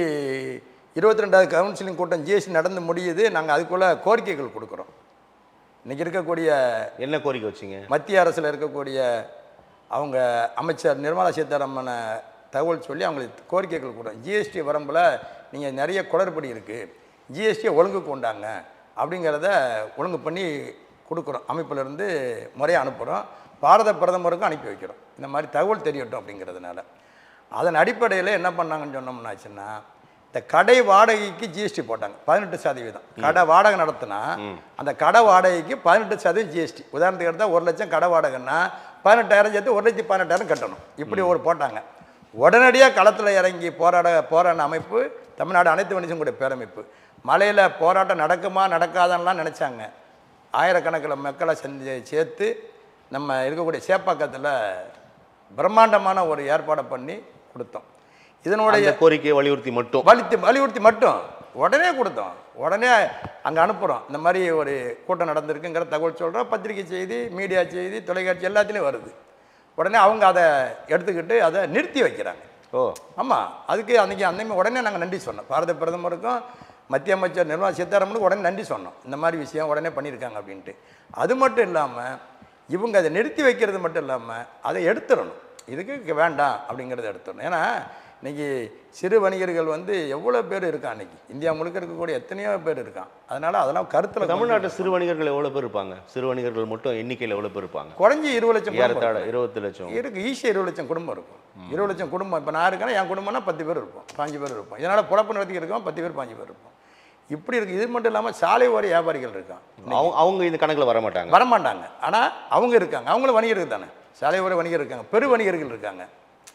22வது கவுன்சிலிங் கூட்டம் ஜிஎஸ்டி நடந்து முடியுது. நாங்கள் அதுக்குள்ளே கோரிக்கைகள் கொடுக்குறோம். இன்றைக்கி இருக்கக்கூடிய என்ன கோரிக்கை வச்சிங்க? மத்திய அரசில் இருக்கக்கூடிய அவங்க அமைச்சர் நிர்மலா சீதாராமனை தகவல் சொல்லி அவங்களுக்கு கோரிக்கைகள் கொடுக்குறோம். ஜிஎஸ்டி வரம்பில் நீங்கள் நிறைய குளறுபடி இருக்குது, ஜிஎஸ்டியை ஒழுங்கு கொண்டாங்க அப்படிங்கிறத ஒழுங்கு பண்ணி கொடுக்குறோம். அமைப்பிலிருந்து முறையாக அனுப்புகிறோம். பாரத பிரதமருக்கும் அனுப்பி வைக்கிறோம். இந்த மாதிரி தகவல் தெரியட்டும் அப்படிங்கிறதுனால. அதன் அடிப்படையில் என்ன பண்ணாங்கன்னு சொன்னோம்னாச்சுன்னா, இந்த கடை வாடகைக்கு ஜிஎஸ்டி போட்டாங்க 18%. கடை வாடகை நடத்தினா அந்த கடை வாடகைக்கு 18% ஜிஎஸ்டி. உதாரணத்துக்கு எடுத்தால் 1 லட்சம் கடை வாடகைன்னா 18,000 சேர்த்து 1,18,000 கட்டணும். இப்படி ஒரு போட்டாங்க. உடனடியாக களத்தில் இறங்கி போராட அமைப்பு தமிழ்நாடு அனைத்து வணிகம் கூடிய பேரமைப்பு. மலையில் போராட்டம் நடக்குமா நடக்காதான்லாம் நினச்சாங்க. ஆயிரக்கணக்கில் மக்களை சேர்த்து நம்ம இருக்கக்கூடிய சேப்பாக்கத்தில் பிரம்மாண்டமான ஒரு ஏற்பாடை பண்ணி கொடுத்தோம். இதனுடைய கோரிக்கையை வலியுறுத்தி மட்டும் உடனே கொடுத்தோம். உடனே அங்கே அனுப்புகிறோம். இந்த மாதிரி ஒரு கூட்டம் நடந்திருக்குங்கிற தகவல் சொல்கிறோம். பத்திரிகை செய்தி, மீடியா செய்தி, தொலைக்காட்சி எல்லாத்துலேயும் வருது. உடனே அவங்க அதை எடுத்துக்கிட்டு அதை நிறுத்தி வைக்கிறாங்க. ஆமாம், அதுக்கு அன்றைக்கி உடனே நாங்கள் நன்றி சொன்னோம். பாரத பிரதமருக்கும் மத்திய அமைச்சர் நிர்மலா சீதாராமனுக்கு உடனே நன்றி சொன்னோம். இந்த மாதிரி விஷயம் உடனே பண்ணியிருக்காங்க அப்படின்ட்டு. அது மட்டும் இல்லாமல் இவங்க அதை நிறுத்தி வைக்கிறது மட்டும் இல்லாமல் அதை எடுத்துடணும். இதுக்கு வேண்டாம் அப்படிங்கிறத எடுத்துடணும். ஏன்னா இன்றைக்கி சிறு வணிகர்கள் எவ்வளோ பேர் இருக்கான். இன்றைக்கி இந்தியா முழுக்க இருக்கக்கூடிய எத்தனையோ பேர் இருக்கான். அதனால் அதெல்லாம் கருத்தில் தமிழ்நாட்டில் சிறு வணிகர்கள் எவ்வளோ பேர் இருப்பாங்க? சிறு வணிகர்கள் மட்டும் எண்ணிக்கையில் எவ்வளோ பேர் இருப்பாங்க? குறைஞ்சி 20 லட்சம், 20 லட்சம் இருக்குது. ஈஸியாக 20 லட்சம் குடும்பம் இருக்கும். 20 லட்சம் குடும்பம். இப்போ நான் இருக்கேன்னா என் குடும்பம்னா 10 பேர் இருப்போம், 5 பேர் இருப்போம். இதனால் புழப்பு நடத்தி இருக்கோம் 10 பேர் 5 பேர் இருப்போம். இப்படி இருக்குது. இது மட்டும் இல்லாமல் சாலை ஓர வியாபாரிகள் இருக்கான். அவங்க இந்த கணக்கில் வரமாட்டாங்க. ஆனால் அவங்க இருக்காங்க. அவங்களும் வணிகர்கள் தானே. சாலை ஓர வணிகர் இருக்காங்க, பெரு வணிகர்கள் இருக்காங்க.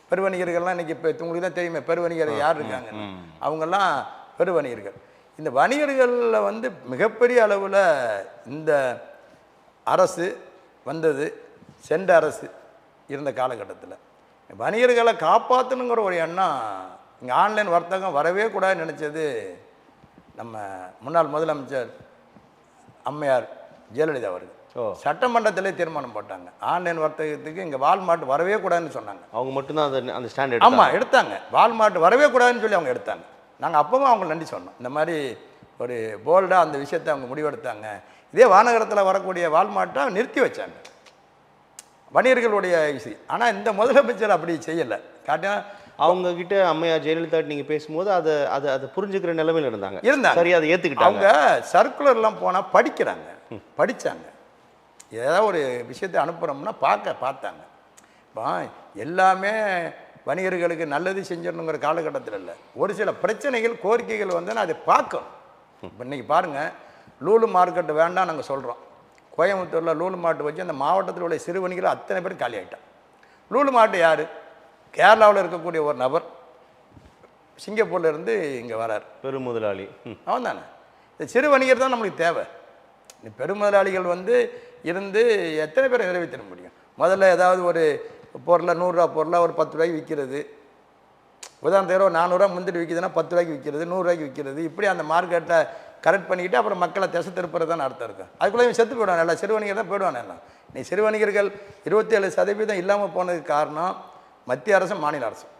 பெரு வணிகர்கள்லாம் இன்றைக்கி இப்போ உங்களுக்கு தான் தெரியுமே பெரு வணிகர் யார் இருக்காங்க. அவங்கெல்லாம் பெரு வணிகர்கள். இந்த வணிகர்களில் மிகப்பெரிய அளவில் இந்த அரசு வந்தது, சென்ற அரசு இருந்த காலகட்டத்தில் வணிகர்களை காப்பாற்றணுங்கிற ஒரு எண்ணம். இங்கே ஆன்லைன் வர்த்தகம் வரவே கூடாதுன்னு நினச்சது நம்ம முன்னாள் முதலமைச்சர் அம்மையார் ஜெயலலிதா அவர்கள். சட்டமன்றத்திலே தீர்மானம் போட்டாங்க, ஆன்லைன் வர்த்தகத்துக்கு இங்கே வால்மார்ட் வரவே கூடாதுன்னு சொன்னாங்க. அவங்க மட்டும்தான் அந்த ஸ்டாண்ட். ஆமாம், எடுத்தாங்க. வால்மார்ட் வரவே கூடாதுன்னு சொல்லி அவங்க எடுத்தாங்க. நாங்கள் அப்பவும் அவங்க நன்றி சொன்னோம். இந்த மாதிரி ஒரு போல்டாக அந்த விஷயத்தை அவங்க முடிவெடுத்தாங்க. இதே வானகரத்தில் வரக்கூடிய வால்மார்ட்டை நிறுத்தி வச்சாங்க, வணிகர்களுடைய விஷயம். ஆனால் இந்த முதலமைச்சர் அப்படி செய்யலை. காட்டினா அவங்க கிட்ட அம்மையார் ஜெயலலிதா நீங்கள் பேசும்போது அதை புரிஞ்சுக்கிற நிலைமையில் இருந்தாங்க. சரி, அதை ஏற்றுக்கிட்டாங்க. அவங்க சர்க்குலர்லாம் போனால் படித்தாங்க. ஏதாவது ஒரு விஷயத்தை அனுப்புகிறோம்னா பார்த்தாங்க. இப்போ எல்லாமே வணிகர்களுக்கு நல்லது செஞ்சிடணுங்கிற காலகட்டத்தில் இல்லை. ஒரு சில பிரச்சனைகள், கோரிக்கைகள் நான் அதை பார்க்கணும். இப்போ இன்றைக்கி பாருங்கள், லூலு மார்க்கெட்டு வேண்டாம் நாங்கள் சொல்கிறோம். கோயம்புத்தூரில் லூலு மார்க்கெட் வச்சு அந்த மாவட்டத்தில் உள்ள சிறு வணிகர்கள் அத்தனை பேர் காலி ஆகிட்டான். லூலு மார்க்கெட் யார்? கேரளாவில் இருக்கக்கூடிய ஒரு நபர் சிங்கப்பூரில் இருந்து இங்கே வரார், பெருமுதலாளி. அவன் தானே. இந்த சிறு வணிகர் தான் நம்மளுக்கு தேவை. இந்த பெருமுதலாளிகள் இருந்து எத்தனை பேரை நிறைவேற்ற முடியும்? முதல்ல ஏதாவது ஒரு பொருளை 100 ரூபா பொருளை ஒரு 10 ரூபாய்க்கு விற்கிறது. உதாரணத்துக்கு 400 ரூபா முந்திட்டு விற்கிதுன்னா 10 ரூபாய்க்கு விற்கிறது, 100 ரூபாய்க்கு விற்கிறது. இப்படி அந்த மார்க்கெட்டை கரெக்ட் பண்ணிக்கிட்டு அப்புறம் மக்களை திசை திருப்புறது தான் அர்த்தம் இருக்கும். அதுக்குள்ளே இவன் செத்து போயிடுவான். எல்லாம் சிறு வணிகர் தான் போயிடுவான். எல்லாம் நீ சிறு வணிகர்கள் 27% இல்லாமல் போனதுக்கு காரணம் மத்திய அரசும் மாநில அரசும்.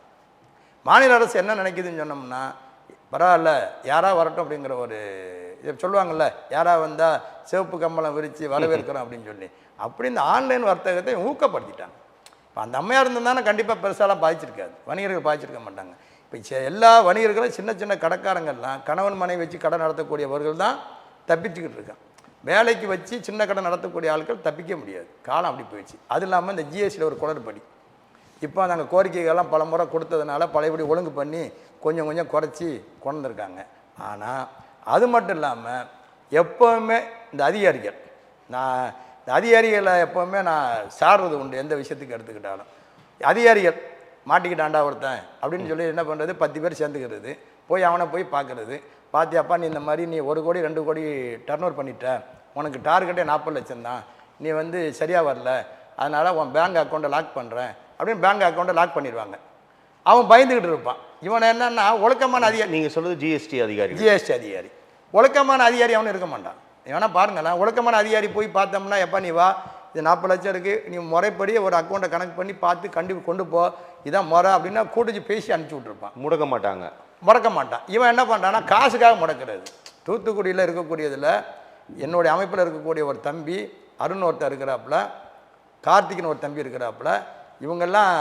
மாநில அரசு என்ன நினைக்குதுன்னு சொன்னோம்னா, பரவாயில்ல யாராக வரட்டும் அப்படிங்கிற ஒரு இதை சொல்லுவாங்கள்ல, யாராக வந்தால் சிவப்பு கம்பளம் விரித்து வரவேற்கிறோம் அப்படின்னு சொல்லி, அப்படி இந்த ஆன்லைன் வர்த்தகத்தை ஊக்கப்படுத்திட்டாங்க. இப்போ அந்த அம்மையாக இருந்திருந்தானே கண்டிப்பாக பெருசாலாம் பாதிச்சிருக்காது, வணிகர்கள் பாதிச்சிருக்க மாட்டாங்க. இப்போ எல்லா வணிகர்களும் சின்ன சின்ன கடைக்காரங்கள்லாம் கணவன் மனைவி வச்சு கடை நடத்தக்கூடியவர்கள் தான் தப்பிச்சுக்கிட்டு இருக்காங்க. வேலைக்கு வச்சு சின்ன கடை நடத்தக்கூடிய ஆட்கள் தப்பிக்க முடியாது, காலம் அப்படி போயிடுச்சு. அது இல்லாமல் இந்த ஜிஎஸ்டியில் ஒரு குளறுபடி, இப்போ நாங்கள் கோரிக்கைகள்லாம் பல முறை கொடுத்ததுனால பழையபடி ஒழுங்கு பண்ணி கொஞ்சம் கொஞ்சம் குறைச்சி கொண்டு வந்திருக்காங்க. ஆனால் அது மட்டும் இல்லாமல் எப்போவுமே இந்த அதிகாரிகள், நான் இந்த அதிகாரிகளை எப்போவுமே நான் சாடுறது உண்டு. எந்த விஷயத்துக்கு எடுத்துக்கிட்டாலும் அதிகாரிகள் மாட்டிக்கிட்டாண்டா ஒருத்தன் அப்படின்னு சொல்லி என்ன பண்ணுறது, 10 பேர் சேர்ந்துக்கிறது, போய் அவனை போய் பார்க்குறது. பார்த்தியாப்பா நீ இந்த மாதிரி நீ 1 கோடி 2 கோடி டர்ன் ஓவர் பண்ணிட்ட, உனக்கு டார்கெட்டே 40 லட்சம் தான், நீ வந்து சரியாக வரல, அதனால் உன் பேங்க் அக்கௌண்ட்டை லாக் பண்ணுறேன் அப்படின்னு பேங்க் அக்கௌண்ட்டை லாக் பண்ணிடுவாங்க. அவன் பயந்துக்கிட்டு இருப்பான். இவன் என்னன்னா ஒழுக்கமான அதிகாரி. நீங்கள் சொல்கிறது ஜிஎஸ்டி அதிகாரி. ஜிஎஸ்டி அதிகாரி ஒழுக்கமான அதிகாரி அவனு இருக்க மாட்டான். வேணால் பாருங்களேன், ஒழுக்கமான அதிகாரி போய் பார்த்தோம்னா, எப்போ நீ வா, இது 40 லட்சம் இருக்குது, நீ முறைப்படி ஒரு அக்கௌண்ட்டை கணக்கு பண்ணி பார்த்து கண்டிப்பாக கொண்டு போ, இதான் முறை அப்படின்னா கூட்டிச்சு பேசி அனுப்பிச்சி விட்ருப்பான். முடக்க மாட்டாங்க, முடக்க மாட்டான். இவன் என்ன பண்ணுறான்னா காசுக்காக முடக்கிறது. தூத்துக்குடியில் இருக்கக்கூடியதில் என்னுடைய அமைப்பில் இருக்கக்கூடிய ஒரு தம்பி அருண் ஒருத்தர் இருக்கிறாப்புல, கார்த்திக்னு ஒரு தம்பி இருக்கிறாப்புல, இவங்கெல்லாம்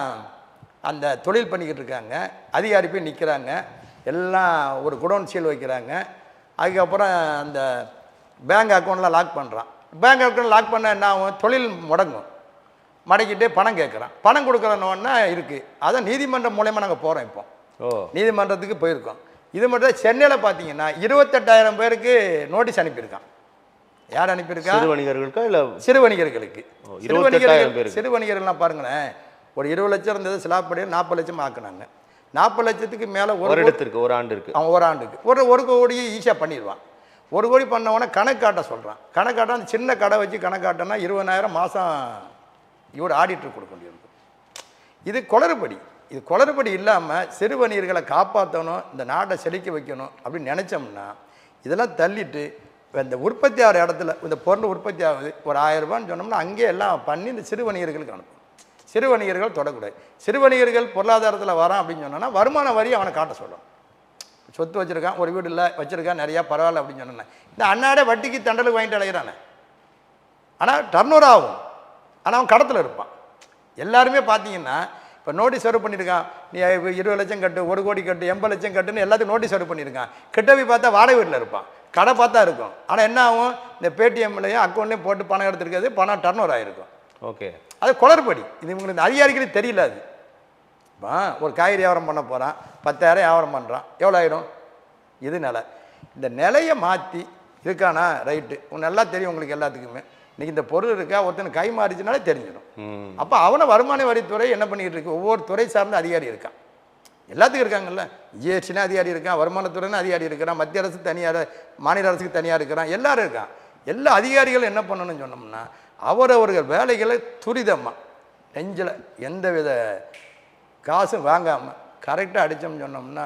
அந்த தொழில் பண்ணிக்கிட்டு இருக்காங்க. அதிகாரி போய் நிற்கிறாங்க, எல்லாம் ஒரு குடோன் சீல் வைக்கிறாங்க. அதுக்கப்புறம் அந்த பேங்க் அக்கௌண்ட்லாம் லாக் பண்ணுறான். பேங்க் அக்கௌண்ட் லாக் பண்ண என்ன ஆகும், தொழில் முடங்கும். மடக்கிட்டே பணம் கேட்குறான். பணம் கொடுக்குறோன்னா இருக்குது. அதை நீதிமன்றம் மூலயமா நாங்கள் போகிறோம். இப்போ நீதிமன்றத்துக்கு போயிருக்கோம். இது மட்டும் சென்னையில் பார்த்தீங்கன்னா 28,000 பேருக்கு நோட்டீஸ் அனுப்பியிருக்கான். யார் அனுப்பியிருக்கா? சிறு வணிகர்களுக்கா இல்லை சிறு வணிகர்களுக்கு. சிறு வணிகர்கள்லாம் பாருங்களேன், ஒரு 20 லட்சம் இருந்தது சிலாப்படி 40 லட்சம் ஆக்குனாங்க. 40 லட்சத்துக்கு மேலே ஒரு இடத்திற்கு ஒரு ஆண்டுக்கு அவன் ஒரு ஆண்டுக்கு ஒரு கோடியை ஈஸியாக பண்ணிடுவான். 1 கோடி பண்ணவொடனே கணக்காட்ட சொல்கிறான். கணக்காட்ட அந்த சின்ன கடை வச்சு கணக்காட்டனா 20,000 மாதம் இவர் ஆடிட்டர் கொடுக்க வேண்டியிருக்கும். இது குளறுபடி. இது குளறுபடி இல்லாமல் சிறு வணிகர்களை காப்பாற்றணும், இந்த நாட்டை செழிக்க வைக்கணும் அப்படின்னு நினச்சோம்னா இதெல்லாம் தள்ளிட்டு இந்த உற்பத்தி ஆகிற இடத்துல இந்த பொருள் உற்பத்தி ஆகுது, ஒரு 1000 ரூபான்னு சொன்னோம்னா அங்கேயே எல்லாம் பண்ணி இந்த சிறு வணிகர்களுக்கு அனுப்பணும். சிறு வணிகர்கள் தொடக்கூடாது. சிறு வணிகர்கள் பொருளாதாரத்தில் வரான் அப்படின்னு சொன்னோன்னா வருமான வரி அவனை காட்ட சொல்லணும். சொத்து வச்சுருக்கான், ஒரு வீடு இல்லை வச்சுருக்கான் நிறையா, பரவாயில்ல அப்படின்னு சொன்னேன்னா இந்த அன்னாடே வட்டிக்கு தண்டலுக்கு வாங்கிட்டு அலைகிறானே, ஆனால் டர்னோவர் ஆகும், ஆனால் அவன் கடத்தில் இருப்பான். எல்லாருமே பார்த்தீங்கன்னா இப்போ நோட்டீஸ் சர்வ் பண்ணியிருக்கான், நீ 20 லட்சம் கட்டு, 1 கோடி கட்டு, 80 லட்சம் கட்டுன்னு எல்லாத்தையும் நோட்டீஸ் சர்வ் பண்ணியிருக்கான். கிட்டவி பார்த்தா வாடகை வீட்டில் இருப்பான், கடை பார்த்தா இருக்கும். ஆனால் என்ன ஆகும், இந்த பேடிஎம்லையும் அக்கௌண்ட்லேயும் போட்டு பணம் எடுத்துருக்காது, பணம் டர்னோவர் ஆகிருக்கும். ஓகே, அது குளறுபடி. இது இவங்களுக்கு அதிகாரிகளுக்கு தெரியல. அது இப்போ ஒரு காய்கறி வியாபாரம் பண்ண போகிறான், 10,000 வியாபாரம் பண்ணுறான், எவ்வளோ ஆகிடும்? இது நிலை. இந்த நிலையை மாற்றி இருக்கானா ரைட்டு, நல்லா தெரியும் உங்களுக்கு எல்லாத்துக்குமே. இன்றைக்கி இந்த பொருள் இருக்கா, ஒருத்தனுக்கு கை மாறிச்சுனாலே தெரிஞ்சிடும். அப்போ அவனை வருமான வரித்துறை என்ன பண்ணிக்கிட்டு இருக்கு, ஒவ்வொரு துறை சார்ந்த அதிகாரி இருக்கான். எல்லாத்துக்கும் இருக்காங்கல்ல, ஜிஎஸ்டினா அதிகாரி இருக்கான், வருமானத்துறைன்னு அதிகாரி இருக்கிறான், மத்திய அரசு தனியார், மாநில அரசுக்கு தனியாக இருக்கிறான், எல்லாரும் இருக்கான். எல்லா அதிகாரிகளும் என்ன பண்ணணும்னு சொன்னோம்னா அவரவர்கள் வேலைகளை துரிதமாக நெஞ்சில் எந்தவித காசும் வாங்காமல் கரெக்டாக அடித்தோம்னு சொன்னோம்னா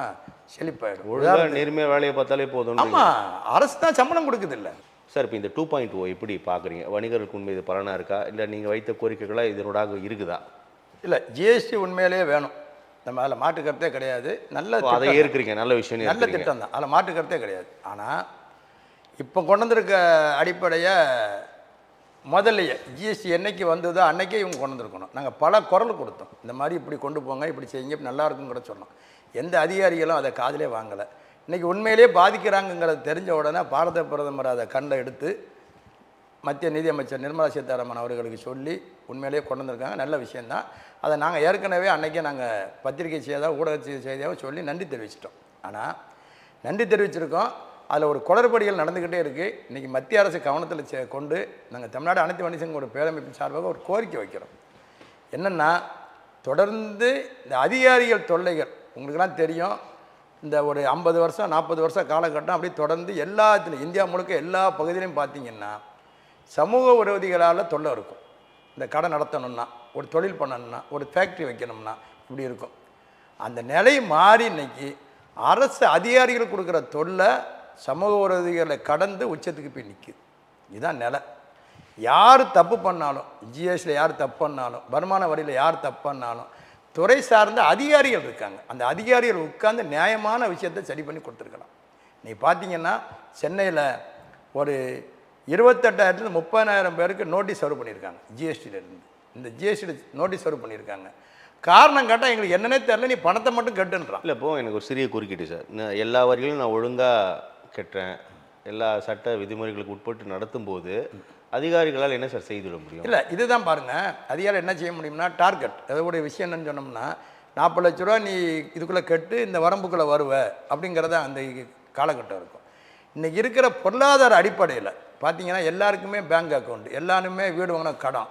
செழிப்பாயிடும். நேர்மையாக வேலையை பார்த்தாலே போதும். ஆமாம், அரசு தான் சம்பளம் கொடுக்குது இல்லை சார். இப்போ இந்த 2.0 எப்படி பார்க்குறீங்க? வணிகர்களுக்கு உண்மை இது பலனாக இருக்கா, இல்லை நீங்கள் வைத்த கோரிக்கைகளாக இதனோடாக இருக்குதா? இல்லை, ஜிஎஸ்டி உண்மையிலேயே வேணும், நம்ம அதில் மாற்று கருத்தே கிடையாது. நல்ல அதை ஏற்கிறீங்க, நல்ல விஷயம், நல்ல திட்டம் தான், அதில் மாற்று கருத்தே கிடையாது. ஆனால் இப்போ கொண்டு வந்திருக்க அடிப்படையை முதல்லையே ஜிஎஸ்டி என்னைக்கு வந்ததோ அன்னைக்கே இவங்க கொண்டு வந்திருக்கணும். நாங்கள் பல குரல் கொடுத்தோம், இந்த மாதிரி இப்படி கொண்டு போங்க, இப்படி செய்யுங்க, இப்படி நல்லா இருக்குங்கிற சொன்னோம். எந்த அதிகாரிகளும் அதை காதிலே வாங்கலை. இன்றைக்கி உண்மையிலே பாதிக்கிறாங்கங்கிறது தெரிஞ்ச உடனே பாரத பிரதமர் அதை கண்டை எடுத்து மத்திய நிதியமைச்சர் நிர்மலா சீதாராமன் அவர்களுக்கு சொல்லி உண்மையிலேயே கொண்டு வந்திருக்காங்க. நல்ல விஷயந்தான். அதை நாங்கள் ஏற்கனவே அன்றைக்கே நாங்கள் பத்திரிகை செய்தியாக ஊடக செய்தியாக சொல்லி நன்றி தெரிவிச்சிட்டோம். ஆனால் நன்றி தெரிவிச்சிருக்கோம், அதில் ஒரு குளறுபடிகள் நடந்துக்கிட்டே இருக்குது. இன்றைக்கி மத்திய அரசு கவனத்தில் கொண்டு நாங்கள் தமிழ்நாடு அனைத்து வணிகங்களோட பேரமைப்பின் சார்பாக ஒரு கோரிக்கை வைக்கிறோம். என்னென்னா, தொடர்ந்து இந்த அதிகாரிகள் தொல்லைகள் உங்களுக்கெல்லாம் தெரியும். இந்த ஒரு 50 வருஷம் 40 வருஷம் காலகட்டம் அப்படி தொடர்ந்து எல்லாத்துலையும் இந்தியா முழுக்க எல்லா பகுதியிலையும் பார்த்தீங்கன்னா சமூக விரோதிகளால் தொல்லை இருக்கும். இந்த கடை நடத்தணும்னா, ஒரு தொழில் பண்ணணும்னா, ஒரு ஃபேக்ட்ரி வைக்கணும்னா இப்படி இருக்கும். அந்த நிலை மாறி இன்னைக்கு அரசு அதிகாரிகள் கொடுக்குற தொல்லை சமூக விரோதிகளை கடந்து உச்சத்துக்கு போய் நிற்குது. இதுதான் நிலை. யார் தப்பு பண்ணாலும், ஜிஎஸ்டியில் யார் தப்பு பண்ணாலும், வருமான வரியில் யார் தப்பு பண்ணாலும் துறை சார்ந்த அதிகாரிகள் இருக்காங்க. அந்த அதிகாரிகள் உட்கார்ந்து நியாயமான விஷயத்தை சரி பண்ணி கொடுத்துருக்கலாம். நீ பார்த்தீங்கன்னா சென்னையில் ஒரு 28,000 30,000 பேருக்கு நோட்டீஸ் சர்வ் பண்ணியிருக்காங்க ஜிஎஸ்டியிலேருந்து. இந்த ஜிஎஸ்டி நோட்டீஸ் சர்வ் பண்ணியிருக்காங்க. காரணம் கேட்டால் எங்களுக்கு என்னன்னே தெரியல, நீ பணத்தை மட்டும் கட்டுன்றான். இல்லை, இப்போ எனக்கு ஒரு சிறிய குறுக்கீடு சார். நான் எல்லா வரிகளையும் நான் ஒழுங்காக கட்டுறேன், எல்லா சட்ட விதிமுறைகளுக்கு உட்பட்டு நடத்தும் போது அதிகாரிகளால் என்ன சார் செய்துவிட முடியும்? இல்லை, இதுதான் பாருங்கள், அதிகாரி என்ன செய்ய முடியும்னா டார்கெட். அதோடைய விஷயம் என்னன்னு சொன்னோம்னா 40 லட்ச ரூபா நீ இதுக்குள்ளே கட்டு இந்த வரம்புக்குள்ளே வருவ அப்படிங்கிறத அந்த காலகட்டம் இருக்கும். இன்றைக்கி இருக்கிற பொருளாதார அடிப்படையில் பார்த்தீங்கன்னா எல்லாருக்குமே பேங்க் அக்கௌண்ட், எல்லாருமே வீடு வாங்கின கடன்,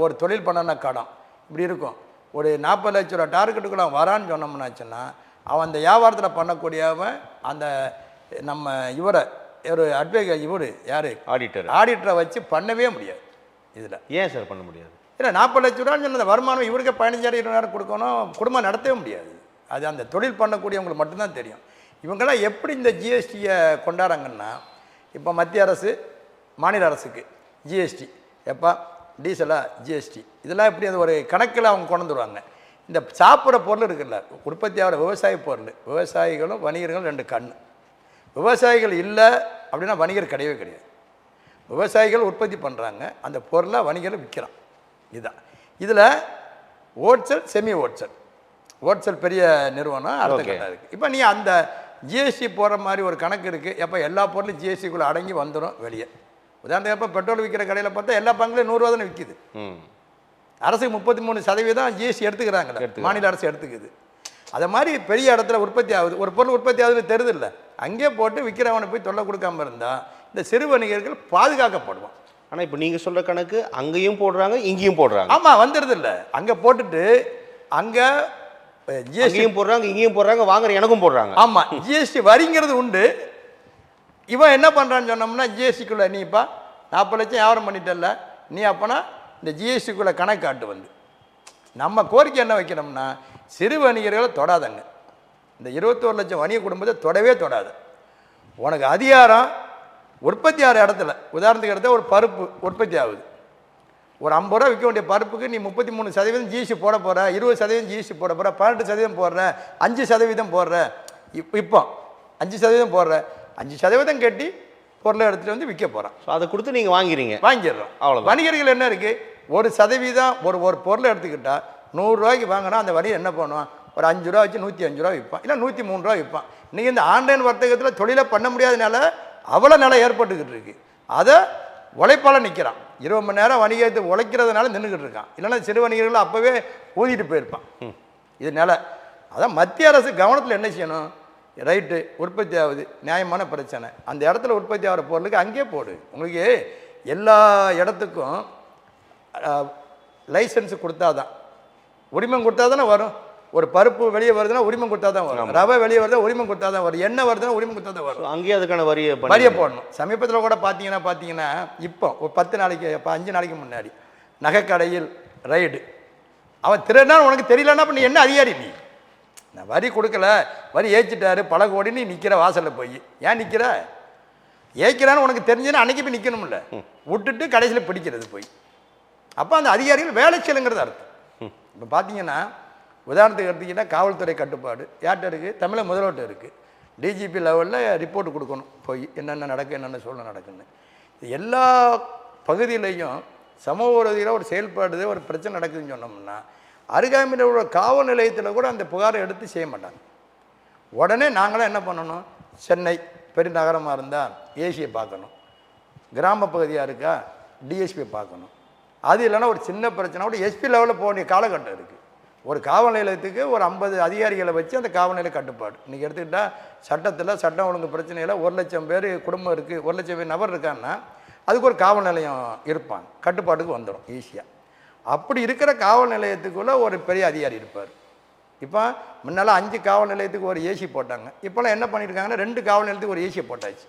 ஒரு தொழில் பண்ணனா கடன், இப்படி இருக்கும். ஒரு 40 லட்ச ரூபா டார்கெட்டுக்குள்ள வரான்னு சொன்னோம்னாச்சுன்னா அவன் அந்த வியாபாரத்தில் பண்ணக்கூடியவன் அந்த நம்ம இவரை ஒரு இவர் யார் ஆடிட்டரை வச்சு பண்ணவே முடியாது. இதில் ஏன் சார் பண்ண முடியாது? இல்லை, 40 லட்ச ரூபான்னு சொன்ன வருமானம் இவருக்கு 15,000 20,000 கொடுக்கணும், குடும்பம் நடத்தவே முடியாது. அது அந்த தொழில் பண்ணக்கூடியவங்களுக்கு மட்டும்தான் தெரியும். இவங்கெல்லாம் எப்படி இந்த ஜிஎஸ்டியை கொண்டாடுறாங்கன்னா, இப்போ மத்திய அரசு மாநில அரசுக்கு ஜிஎஸ்டி, எப்போ டீசலா ஜிஎஸ்டி, இதெல்லாம் எப்படி அது ஒரு கணக்கில் அவங்க கொண்டு வருவாங்க. இந்த சாப்பிட்ற பொருள் இருக்குல்ல, உற்பத்தியாகிற விவசாய பொருள், விவசாயிகளும் வணிகர்களும் 2 கண். விவசாயிகள் இல்லை அப்படின்னா வணிகர் கிடையவே கிடையாது. விவசாயிகள் உற்பத்தி பண்ணுறாங்க, அந்த பொருளை வணிகர் விற்கிறான். இதுதான் இதில் ஹோல்சேல் செமி ஹோல்சேல் பெரிய நிறுவனம் அடுத்த கட்டம் இருக்குது. இப்போ நீ அந்த ஜிஎஸ்டி போடுற மாதிரி ஒரு கணக்கு இருக்குது. எப்போ எல்லா பொருளும் ஜிஎஸ்டிக்குள்ளே அடங்கி வந்துடும் வெளியே. உதாரணத்துக்கு எப்போ பெட்ரோல் விற்கிற கடையில் பார்த்தா எல்லா பங்குலையும் 100 ரூபா தானே விற்கிது. அரசுக்கு 33% ஜிஎஸ்டி எடுத்துக்கிறாங்க, மாநில அரசு எடுத்துக்குது. அதை மாதிரி பெரிய இடத்துல உற்பத்தி ஆகுது, ஒரு பொருள் உற்பத்தி ஆகுதுன்னு தெரியுது இல்லை, அங்கே போட்டு விற்கிறவனை போய் தொல்லை கொடுக்காம இருந்தால் இந்த சிறு வணிகர்கள் பாதுகாக்கப்படுவான். ஆனால் இப்போ நீங்கள் சொல்கிற கணக்கு அங்கேயும் போடுறாங்க இங்கேயும் போடுறாங்க. ஆமாம், வந்துடுது இல்லை, அங்கே போட்டுட்டு அங்கே ஜிஎஸ்டியும் போடுறாங்க இங்கேயும் போடுறாங்க, வாங்குற எனக்கும் போடுறாங்க. ஆமாம், ஜிஎஸ்டி வரிங்கிறது உண்டு. இவன் என்ன பண்ணுறான்னு சொன்னோம்னா ஜிஎஸ்டிக்குள்ளே நீ இப்போ 40 லட்சம் வியாபாரம் பண்ணிட்டல, நீ அப்போனா இந்த ஜிஎஸ்டிக்குள்ளே கணக்கு காட்டு வந்து நம்ம கோரிக்கை என்ன வைக்கணும்னா சிறு வணிகர்களை தொடாதங்க. இந்த 21 லட்சம் வணிக குடும்பத்தை தொடவே தொடாது. உனக்கு அதிகாரம் உற்பத்தி ஆகிற இடத்துல, உதாரணத்துக்கு எடுத்தால் ஒரு பருப்பு உற்பத்தி ஆகுது, ஒரு 50 ரூபா விற்க வேண்டிய பருப்புக்கு நீ 33% ஜிஎஸ்டி போட போகிற, 20% ஜிஎஸ்டி போட போகிற, 18% போடுற, 5% போடுற, இப்போ 5% போடுற, 5% கட்டி பொருளை எடுத்துகிட்டு வந்து விற்க போகிறான். ஸோ அதை கொடுத்து நீங்கள் வாங்கிடுறோம். அவ்வளோ வணிகர்கள் என்ன இருக்குது, 1% ஒரு பொருளை எடுத்துக்கிட்டால் 100 ரூபாய்க்கு வாங்கினா அந்த வரி என்ன பண்ணுவான், ஒரு 5 ரூபா வச்சு 105 ரூபா விற்பான், இல்லை 103 ரூபா விற்பான். இன்றைக்கி இந்த ஆன்லைன் வர்த்தகத்தில் தொழிலை பண்ண முடியாதனால அவ்வளோ நிலை ஏற்பட்டுக்கிட்டு இருக்கு. அதை உழைப்பால் நிற்கிறான், 20 மணி நேரம் வணிகத்தை உழைக்கிறதுனால நின்றுக்கிட்டு இருக்கான். இல்லைன்னா சிறு வணிகர்கள் அப்போவே ஊதிட்டு போயிருப்பான். இது நிலை. அதான் மத்திய அரசு கவனத்தில் என்ன செய்யணும், ரைட்டு உற்பத்தி ஆகுது நியாயமான பிரச்சனை, அந்த இடத்துல உற்பத்தி ஆகிற பொருளுக்கு அங்கேயே போடு. உங்களுக்கு எல்லா இடத்துக்கும் லைசன்ஸு கொடுத்தா தான், உரிமம் கொடுத்தா தானே வரும். ஒரு பருப்பு வெளியே வருதுன்னா உரிமம் கொடுத்தா தான் வரும், ரவை வெளியே வருதா உரிமம் கொடுத்தா தான் வரும், எண்ணெய் வருதுன்னா உரிமம் கொடுத்தா தான் வரும். அங்கேயே அதுக்கான வரியை போடணும். சமீபத்தில் கூட பார்த்தீங்கன்னா இப்போ ஒரு 10 நாளைக்கு இப்போ 5 நாளைக்கு முன்னாடி நகைக்கடையில் ரைடு, அவன் திருடனா உனக்கு தெரியலன்னா அப்போ நீ என்ன அதிகாரி, நீ நான் வரி கொடுக்கல, வரி ஏற்றிட்டாரு பல கோடி, நீ நிற்கிற வாசலில் போய் ஏன் நிற்கிற, ஏற்கிறான்னு உனக்கு தெரிஞ்சுன்னா அன்றைக்கி போய் நிற்கணும்ல, விட்டுட்டு கடைசியில் பிடிக்கிறது போய். அப்போ அந்த அதிகாரிகள் வேலை செய்யலுங்கிறது அர்த்தம். இப்போ பார்த்தீங்கன்னா உதாரணத்துக்கு எடுத்திங்கன்னா காவல்துறை கட்டுப்பாடு யார்கிட்ட இருக்குது, தமிழக முதல்வர்கிட்ட இருக்குது. டிஜிபி லெவலில் ரிப்போர்ட் கொடுக்கணும் போய் என்னென்ன நடக்கு, என்னென்ன சூழ்நிலை நடக்குன்னு. எல்லா பகுதியிலையும் சமூக விரோதியில் ஒரு செயல்பாடு ஒரு பிரச்சனை நடக்குதுன்னு சொன்னோம்னா அருகாமையில் உள்ள காவல் நிலையத்தில் கூட அந்த புகாரை எடுத்து செய்ய மாட்டாங்க. உடனே நாங்களாம் என்ன பண்ணணும், சென்னை பெருநகரமாக இருந்தால் ஏசியை பார்க்கணும், கிராம பகுதியாக இருக்கா டிஎஸ்பியை பார்க்கணும், அது இல்லைன்னா ஒரு சின்ன பிரச்சனை கூட எஸ்பி லெவலில் போக வேண்டிய காலகட்டம் இருக்குது. ஒரு காவல் நிலையத்துக்கு ஒரு 50 அதிகாரிகளை வச்சு அந்த காவல் நிலைய கட்டுப்பாடு. இன்றைக்கி எடுத்துக்கிட்டால் சட்டத்தில் சட்டம் ஒழுங்கு பிரச்சனையில் 1 லட்சம் பேர் குடும்பம் இருக்குது, 1 லட்சம் பேர் நபர் இருக்கான்னா அதுக்கு ஒரு காவல் நிலையம் இருப்பாங்க, கட்டுப்பாட்டுக்கு வந்துடும் ஈஸியாக. அப்படி இருக்கிற காவல் நிலையத்துக்குள்ளே ஒரு பெரிய அதிகாரி இருப்பார். இப்போ முன்னால் 5 காவல் நிலையத்துக்கு ஒரு ஏசி போட்டாங்க, இப்போலாம் என்ன பண்ணியிருக்காங்கன்னா 2 காவல் நிலையத்துக்கு ஒரு ஏசியை போட்டாச்சு.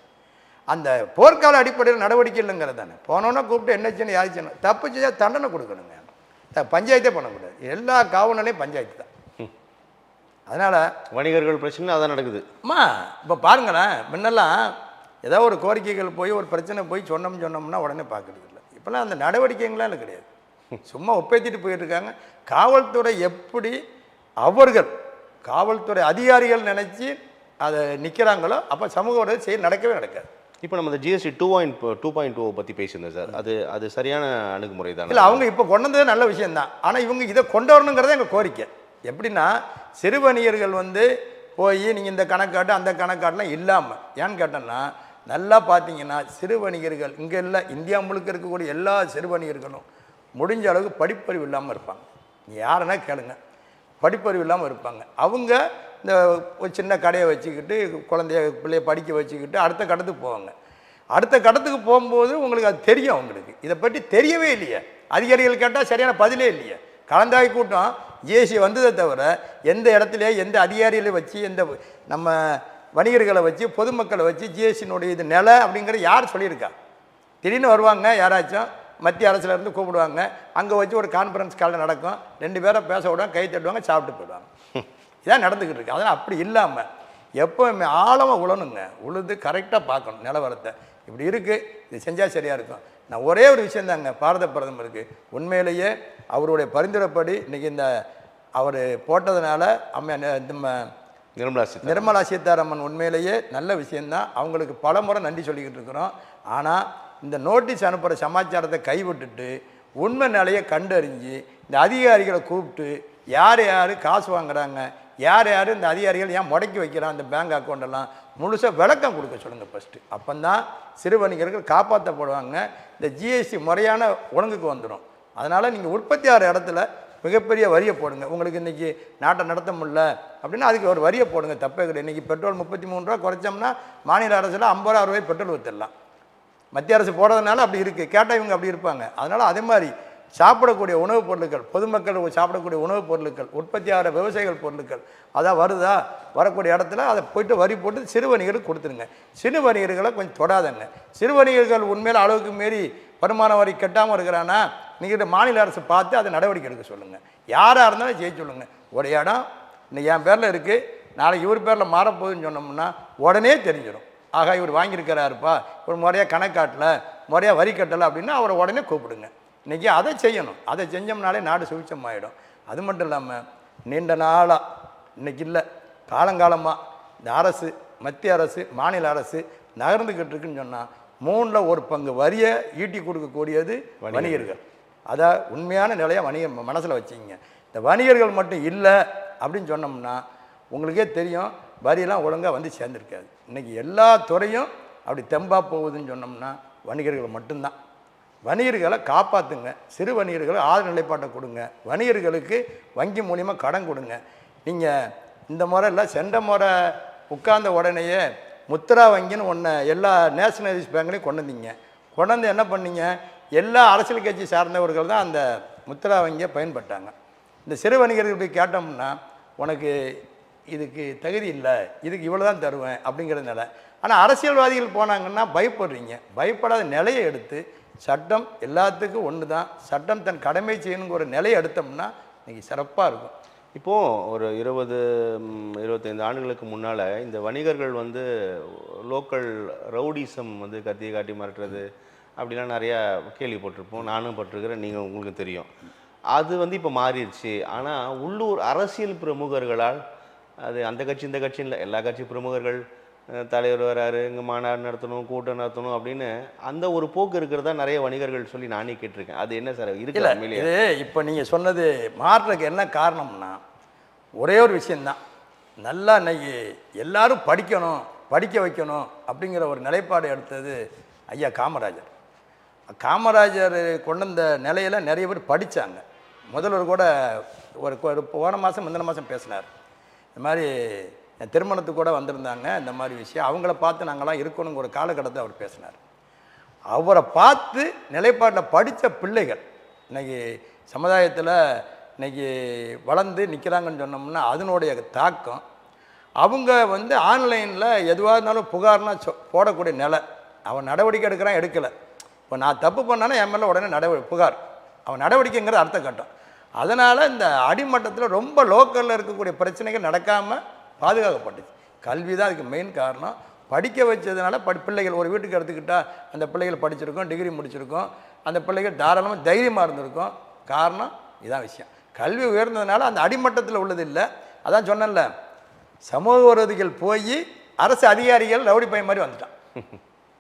அந்த போர்க்கால அடிப்படையில் நடவடிக்கை இல்லைங்கிறது தானே. போனோன்னா கூப்பிட்டு என்னச்சுன்னு யாருச்சுன்னு தப்பு செஞ்சால் தண்டனை கொடுக்கணுங்க, பஞ்சாயத்தே பண்ணக்கூடாது. எல்லா காவல் நிலையும் பஞ்சாயத்து தான். அதனால் வணிகர்கள் பிரச்சனை அதான் நடக்குது. அம்மா இப்போ பாருங்களேன், முன்னெல்லாம் ஏதாவது ஒரு கோரிக்கைகள் போய் ஒரு பிரச்சனை போய் சொன்னோம்னா உடனே பார்க்குறது இல்லை. இப்போல்லாம் அந்த நடவடிக்கைகள்லாம் இல்லை கிடையாது. சும்மா ஒப்பேத்திட்டு போயிட்டு இருக்காங்க. காவல்துறை எப்படி அவர்கள் காவல்துறை அதிகாரிகள் நினச்சி அதை நிற்கிறாங்களோ அப்போ சமூக விரோத செயல் நடக்கவே நடக்காது. இப்போ நம்ம இந்த ஜிஎஸ்டி 2.2 பற்றி பேசியிருந்தோம் சார். அது சரியான அணுகுமுறை தான். இல்லை, அவங்க இப்போ கொண்டு வந்தது நல்ல விஷயம்தான். ஆனால் இவங்க இதை கொண்டு வரணுங்கிறத எங்கள் கோரிக்கை. எப்படின்னா சிறு வணிகர்கள் போய் நீங்கள் இந்த கணக்காட்டு அந்த கணக்காட்டுலாம் இல்லாமல், ஏன்னு கேட்டோன்னா நல்லா பார்த்தீங்கன்னா சிறு வணிகர்கள் இங்கே இல்லை, இந்தியா முழுக்க இருக்கக்கூடிய எல்லா சிறு வணிகர்களும் முடிஞ்ச அளவுக்கு படிப்பறிவு இல்லாமல் இருப்பாங்க. நீ யாருன்னா கேளுங்க, படிப்பறிவு இல்லாமல் இருப்பாங்க. அவங்க இந்த ஒரு சின்ன கடையை வச்சுக்கிட்டு பிள்ளைய படிக்க வச்சுக்கிட்டு அடுத்த கட்டத்துக்கு போவாங்க. அடுத்த கட்டத்துக்கு போகும்போது உங்களுக்கு அது தெரியும். அவங்களுக்கு இதை பற்றி தெரியவே இல்லையே. அதிகாரிகள் கேட்டால் சரியான பதிலே இல்லையே. கலந்தாய் கூட்டம் ஜிஎஸ்டி வந்ததை தவிர எந்த இடத்துல எந்த அதிகாரிகளை வச்சு எந்த நம்ம வணிகர்களை வச்சு பொதுமக்களை வச்சு ஜிஎஸ்டினுடைய இது நிலை அப்படிங்கிறது யார் சொல்லியிருக்கா? திடீர்னு வருவாங்க, யாராச்சும் மத்திய அரசுலேருந்து கூப்பிடுவாங்க, அங்கே வச்சு ஒரு கான்ஃபரன்ஸ் காலில் நடக்கும், 2 பேரை பேச விடுவாங்க, கை தட்டுவாங்க, சாப்பிட்டு போயிடுவாங்க. இதான் நடந்துக்கிட்டு இருக்கு. அதனால் அப்படி இல்லாமல் எப்போவுமே ஆழமாக உழணுங்க, உழுது கரெக்டாக பார்க்கணும் நிலவரத்தை. இப்படி இருக்குது, இது செஞ்சால் சரியாக இருக்கும். நான் ஒரே ஒரு விஷயந்தாங்க, பாரத பிரதமருக்கு உண்மையிலேயே அவருடைய பரிந்துரைப்படி இன்றைக்கி இந்த அவர் போட்டதுனால நம்ம நிர்மலா சீதாராமன் உண்மையிலேயே நல்ல விஷயந்தான். அவங்களுக்கு பல முறை நன்றி சொல்லிக்கிட்டு இருக்கிறோம். ஆனால் இந்த நோட்டீஸ் அனுப்புகிற சமாச்சாரத்தை கைவிட்டுட்டு உண்மை நிலையை கண்டறிஞ்சு இந்த அதிகாரிகளை கூப்பிட்டு யார் யார் காசு வாங்குறாங்க, யார் யார் இந்த அதிகாரிகள் ஏன் முடக்கி வைக்கிறான் அந்த பேங்க் அக்கௌண்ட்டெல்லாம் முழுசாக விளக்கம் கொடுக்க சொல்லுங்கள் ஃபஸ்ட்டு. அப்போ தான் சிறு வணிகர்கள் காப்பாற்றப்படுவாங்க. இந்த ஜிஎஸ்டி முறையான ஒழுங்குக்கு வந்துடும். அதனால் நீங்கள் உற்பத்தி ஆகிற இடத்துல மிகப்பெரிய வரியை போடுங்க. உங்களுக்கு இன்றைக்கி நாட்டை நடத்த முடியல அப்படின்னா அதுக்கு ஒரு வரியை போடுங்க, தப்பே கிடையாது. இன்றைக்கி பெட்ரோல் 33 ரூபா குறைச்சோம்னா மாநில அரசில் 50 ரூபாய் பெட்ரோல் ஊற்றிடலாம். மத்திய அரசு போடுறதுனால அப்படி இருக்குது. கேட்டால் இவங்க அப்படி இருப்பாங்க. அதனால் அதே மாதிரி சாப்பிடக்கூடிய உணவுப் பொருட்கள், பொதுமக்கள் சாப்பிடக்கூடிய உணவுப் பொருட்கள், உற்பத்தி ஆகிற விவசாயிகள் பொருட்கள் அதான் வருதா, வரக்கூடிய இடத்துல அதை போய்ட்டு வரி போட்டு சிறு வணிகர்களுக்கு கொடுத்துருங்க. சிறு வணிகர்களை கொஞ்சம் தொடாதங்க. சிறு வணிகர்கள் உண்மையில் அளவுக்கு மீறி வருமான வரி கட்டாமல் இருக்கிறான்னா நீங்கள் மாநில அரசு பார்த்து அதை நடவடிக்கை எடுக்க சொல்லுங்கள். யாராக இருந்தாலும் செய்ய சொல்லுங்கள். ஒரு இடம் இன்னைக்கு என் பேரில் இருக்குது, நாளைக்கு இவர் பேரில் மாறப்போகுதுன்னு சொன்னோம்னா உடனே தெரிஞ்சிடும். ஆகா இவர் வாங்கியிருக்கிறாருப்பா, இவர் முறையாக கணக்காட்டலை, முறையாக வரி கட்டலை அப்படின்னா அவரை உடனே கூப்பிடுங்க. இன்றைக்கி அதை செய்யணும். அதை செஞ்சோம்னாலே நாடு சுவிச்சம் ஆகிடும். அது மட்டும் இல்லாமல் நீண்ட நாளாக இன்றைக்கி இல்லை, காலங்காலமாக இந்த அரசு, மத்திய அரசு, மாநில அரசு நகர்ந்துக்கிட்டு இருக்குன்னு சொன்னால் 3ல் 1 பங்கு வரியை ஈட்டி கொடுக்கக்கூடியது வணிகர்கள். அதை உண்மையான நிலையை வணிகர் மனசில் வச்சுக்கிங்க. இந்த வணிகர்கள் மட்டும் இல்லை அப்படின்னு சொன்னோம்னா உங்களுக்கே தெரியும், வரியெல்லாம் ஒழுங்காக வந்து சேர்ந்துருக்காது. இன்றைக்கி எல்லா துறையும் அப்படி தெம்பாக போகுதுன்னு சொன்னோம்னா வணிகர்கள் மட்டும்தான். வணிகர்களை காப்பாற்றுங்க. சிறு வணிகர்களுக்கு ஆதரவு நிலைப்பாட்டை கொடுங்க. வணிகர்களுக்கு வங்கி மூலிமா கடன் கொடுங்க. நீங்கள் இந்த முறை இல்லை, சென்ற முறை உட்கார்ந்த உடனேயே முத்ரா வங்கின்னு ஒன்று எல்லா நேஷனலைஸ் பேங்க்லையும் கொண்டு வந்தீங்க. கொண்டு வந்து என்ன பண்ணீங்க, எல்லா அரசியல் கட்சி சார்ந்தவர்கள் தான் அந்த முத்ரா வங்கியை பயன்பட்டாங்க. இந்த சிறு வணிகர்கள் போய் கேட்டோம்னா உனக்கு இதுக்கு தகுதி இல்லை, இதுக்கு இவ்வளோ தான் தருவேன் அப்படிங்கிறதுனால. ஆனால் அரசியல்வாதிகள் போனாங்கன்னா பயப்படுறீங்க. பயப்படாத நிலையை எடுத்து சட்டம் எல்லாத்துக்கும் ஒன்று தான், சட்டம் தன் கடமை செய்யணுங்கிற ஒரு நிலையை எடுத்தோம்னா இன்றைக்கி சிறப்பாக இருக்கும். இப்போது ஒரு 20-25 ஆண்டுகளுக்கு முன்னால் இந்த வணிகர்கள் லோக்கல் ரவுடிசம் கத்தியை காட்டி மிரட்டுறது அப்படிலாம் நிறையா கேள்விப்பட்டிருப்போம். நானும் பட்டிருக்கிறேன், நீங்கள் உங்களுக்கு தெரியும். அது இப்போ மாறிடுச்சு. ஆனால் உள்ளூர் அரசியல் பிரமுகர்களால் அது அந்த கட்சி இந்த கட்சி இல்லை, எல்லா கட்சி பிரமுகர்கள் தலைவர் வராரு, இங்கே மாநாடு நடத்தணும், கூட்டம் நடத்தணும் அப்படின்னு அந்த ஒரு போக்கு இருக்கிறதா நிறைய வணிகர்கள் சொல்லி நானே கேட்டிருக்கேன். அது என்ன சார் இருக்கு? இது இப்போ நீங்கள் சொன்னது மாறுறதுக்கு என்ன காரணம்னா ஒரே ஒரு விஷயந்தான். நல்லா இன்னைக்கு எல்லாரும் படிக்கணும், படிக்க வைக்கணும் அப்படிங்கிற ஒரு நிலைப்பாடு எடுத்தது ஐயா காமராஜர். காமராஜர் கொண்டு வந்த நிலையில் நிறைய பேர் படித்தாங்க. முதல்வர் கூட ஒரு போன மாதம் முந்தின மாதம் பேசினார். இந்த மாதிரி என் திருமணத்துக்கு கூட வந்திருந்தாங்க. இந்த மாதிரி விஷயம் அவங்கள பார்த்து நாங்களாம் இருக்கணுங்கிற ஒரு காலகட்டத்தை அவர் பேசினார். அவரை பார்த்து நிலைப்பாட்டில் படித்த பிள்ளைகள் இன்றைக்கி சமுதாயத்தில் இன்றைக்கி வளர்ந்து நிற்கிறாங்கன்னு சொன்னோம்னா அதனுடைய தாக்கம் அவங்க ஆன்லைனில் எதுவாக இருந்தாலும் புகார்னா போடக்கூடிய நிலை. அவன் நடவடிக்கை எடுக்கிறான், எடுக்கலை. இப்போ நான் தப்பு பண்ணானா என் மேலே உடனே புகார், அவன் நடவடிக்கைங்கிறது அடுத்த கட்டம். அதனால் இந்த அடிமட்டத்தில் ரொம்ப லோக்கலில் இருக்கக்கூடிய பிரச்சனைகள் நடக்காமல் பாதுகாக்கப்பட்டுச்சு. கல்வி தான் அதுக்கு மெயின் காரணம். படிக்க வச்சதுனால பிள்ளைகள் ஒரு வீட்டுக்கு எடுத்துக்கிட்டால் அந்த பிள்ளைகள் படிச்சிருக்கோம், டிகிரி முடிச்சிருக்கோம், அந்த பிள்ளைகள் தாராளமாக தைரியமாக இருந்திருக்கும், காரணம் இதான் விஷயம். கல்வி உயர்ந்ததுனால அந்த அடிமட்டத்தில் உள்ளது இல்லை. அதான் சொன்னேன்ல, சமூக விரோதிகள் போய் அரசு அதிகாரிகள் ரவுடி பையன் மாதிரி வந்துட்டான்.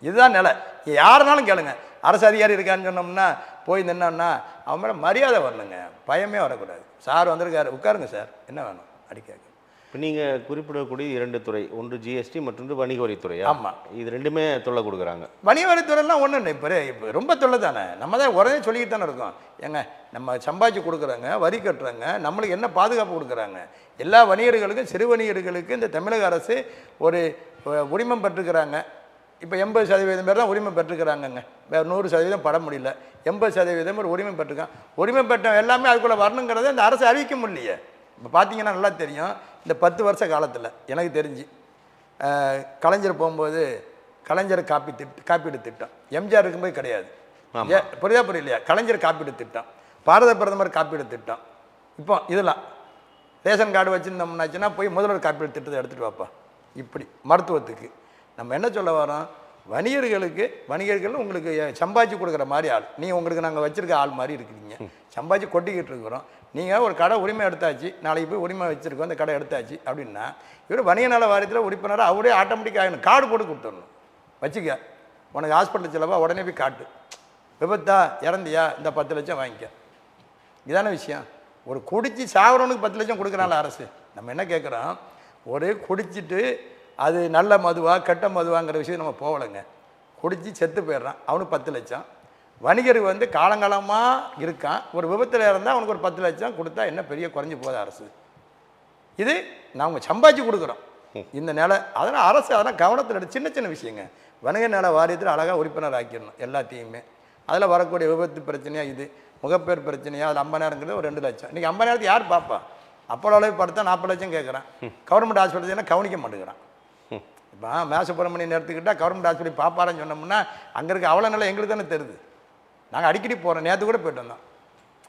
இதுதான் நிலை. யாருனாலும் கேளுங்க, அரசு அதிகாரி இருக்கான்னு சொன்னோம்னா போய் நின்னோம்னா அவன் மேலே மரியாதை வரணுங்க, பயமே வரக்கூடாது. சார் வந்திருக்காரு, உட்காருங்க சார், என்ன வேணும் அடிக்காது. இப்போ நீங்கள் குறிப்பிடக்கூடிய 2 துறை, ஒன்று ஜிஎஸ்டி மற்றொன்று வணிக வரித்துறையா? ஆமாம், இது ரெண்டுமே தொல்லை கொடுக்குறாங்க. வணிக வரித்துறைலாம் ஒன்றும் இல்லை. இப்போ ரொம்ப தொல்லை தானே. நம்ம தான் உடனே சொல்லிக்கிட்டு தானே இருக்கோம். ஏங்க நம்ம சம்பாதிச்சு கொடுக்குறாங்க, வரி கட்டுறாங்க, நம்மளுக்கு என்ன பாதுகாப்பு கொடுக்குறாங்க? எல்லா வணிகர்களுக்கும் சிறு வணிகர்களுக்கு இந்த தமிழக அரசு ஒரு உரிமம் பெற்றுக்கிறாங்க. இப்போ 80% பேர் தான் உரிமை பெற்றுக்கிறாங்கங்க. வேறு 100% பட முடியல. 80% ஒரு உரிமை பெற்றுக்கான். உரிமை பெற்ற எல்லாமே அதுக்குள்ளே வரணுங்கிறத இந்த அரசு அறிவிக்க முடியலையே. இப்போ பார்த்தீங்கன்னா நல்லா தெரியும், இந்த 10 வருஷ காலத்தில் எனக்கு தெரிஞ்சு கலைஞர் போகும்போது கலைஞர் காப்பீடு திட்டம் எம்ஜிஆர் இருக்கும்போது கிடையாது. புரியலையா? கலைஞர் காப்பீடு திட்டம், பாரத பிரதமர் காப்பீடு திட்டம், இப்போ இதெல்லாம் ரேஷன் கார்டு வச்சுருந்தோம்னாச்சுன்னா போய் முதல்வர் காப்பீடு திட்டத்தை எடுத்துகிட்டு வாப்பா. இப்படி மருத்துவத்துக்கு நம்ம என்ன சொல்ல வரோம், வணிகர்கள் உங்களுக்கு சம்பாதிச்சு கொடுக்குற மாதிரி ஆள். நீங்கள் உங்களுக்கு நாங்கள் வச்சுருக்க ஆள் மாதிரி இருக்கிறீங்க, சம்பாதிச்சு கொட்டிக்கிட்டு இருக்கிறோம். நீங்கள் ஒரு கடை உரிமை எடுத்தாச்சு, நாளைக்கு போய் உரிமை வச்சுருக்கோம், அந்த கடை எடுத்தாச்சு அப்படின்னா இவர் வணிக நல வாரியத்தில் உறுப்பினராக அவரே ஆட்டோமேட்டிக்காக ஆகணும். கார்டு போட்டு கொடுத்துடணும். வச்சுக்க, உனக்கு ஹாஸ்பிட்டல் செலவா உடனே போய் காட்டு, விபத்தா இறந்தியா இந்த 10 லட்சம் வாங்கிக்க. இதான விஷயம். ஒரு குடிச்சு சாவரவனுக்கு 10 லட்சம் கொடுக்குறாங்கள அரசு. நம்ம என்ன கேட்குறோம், ஒரு குடிச்சிட்டு அது நல்ல மதுவா கெட்ட மதுவாங்கிற விஷயம் நம்ம போகலைங்க. குடிச்சு செத்து போயிடுறான், அவனுக்கு 10 லட்சம். வணிகர் வந்து காலங்காலமாக இருக்கான், ஒரு விபத்தில் இருந்தால் அவனுக்கு ஒரு 10 லட்சம் கொடுத்தா என்ன பெரிய குறைஞ்சி போகுது அரசு? இது நாங்கள் சம்பாதிச்சு கொடுக்குறோம் இந்த நிலை. அதனால் அரசு அதெல்லாம் கவனத்தில் எடுத்து சின்ன சின்ன விஷயங்க. வணிக நல வாரியத்தில் அழகாக உறுப்பினர் ஆக்கிடணும் எல்லாத்தையுமே. அதில் வரக்கூடிய விபத்து பிரச்சனையாக, இது முகப்பேர் பிரச்சனையாக, அதில் 50,000ங்கிறது ஒரு 2 லட்சம். இன்றைக்கி 50,000 யார் பார்ப்பா? அப்போல அளவு படுத்தா 40 லட்சம் கேட்குறான். கவர்மெண்ட் ஹாஸ்பிட்டல் கவனிக்க மாட்டேங்கிறான். இப்போ மேசபுரமணியன் எடுத்துக்கிட்டால் கவர்மெண்ட் ஹாஸ்பிட்டல் பார்ப்பாருன்னு சொன்னோம்னா அங்கே இருக்க அவ்வளோ நிலை எங்களுக்கு தானே தெரியுது. நாங்கள் அடிக்கடி போகிறோம், நேற்று கூட போய்ட்டு வந்தோம்.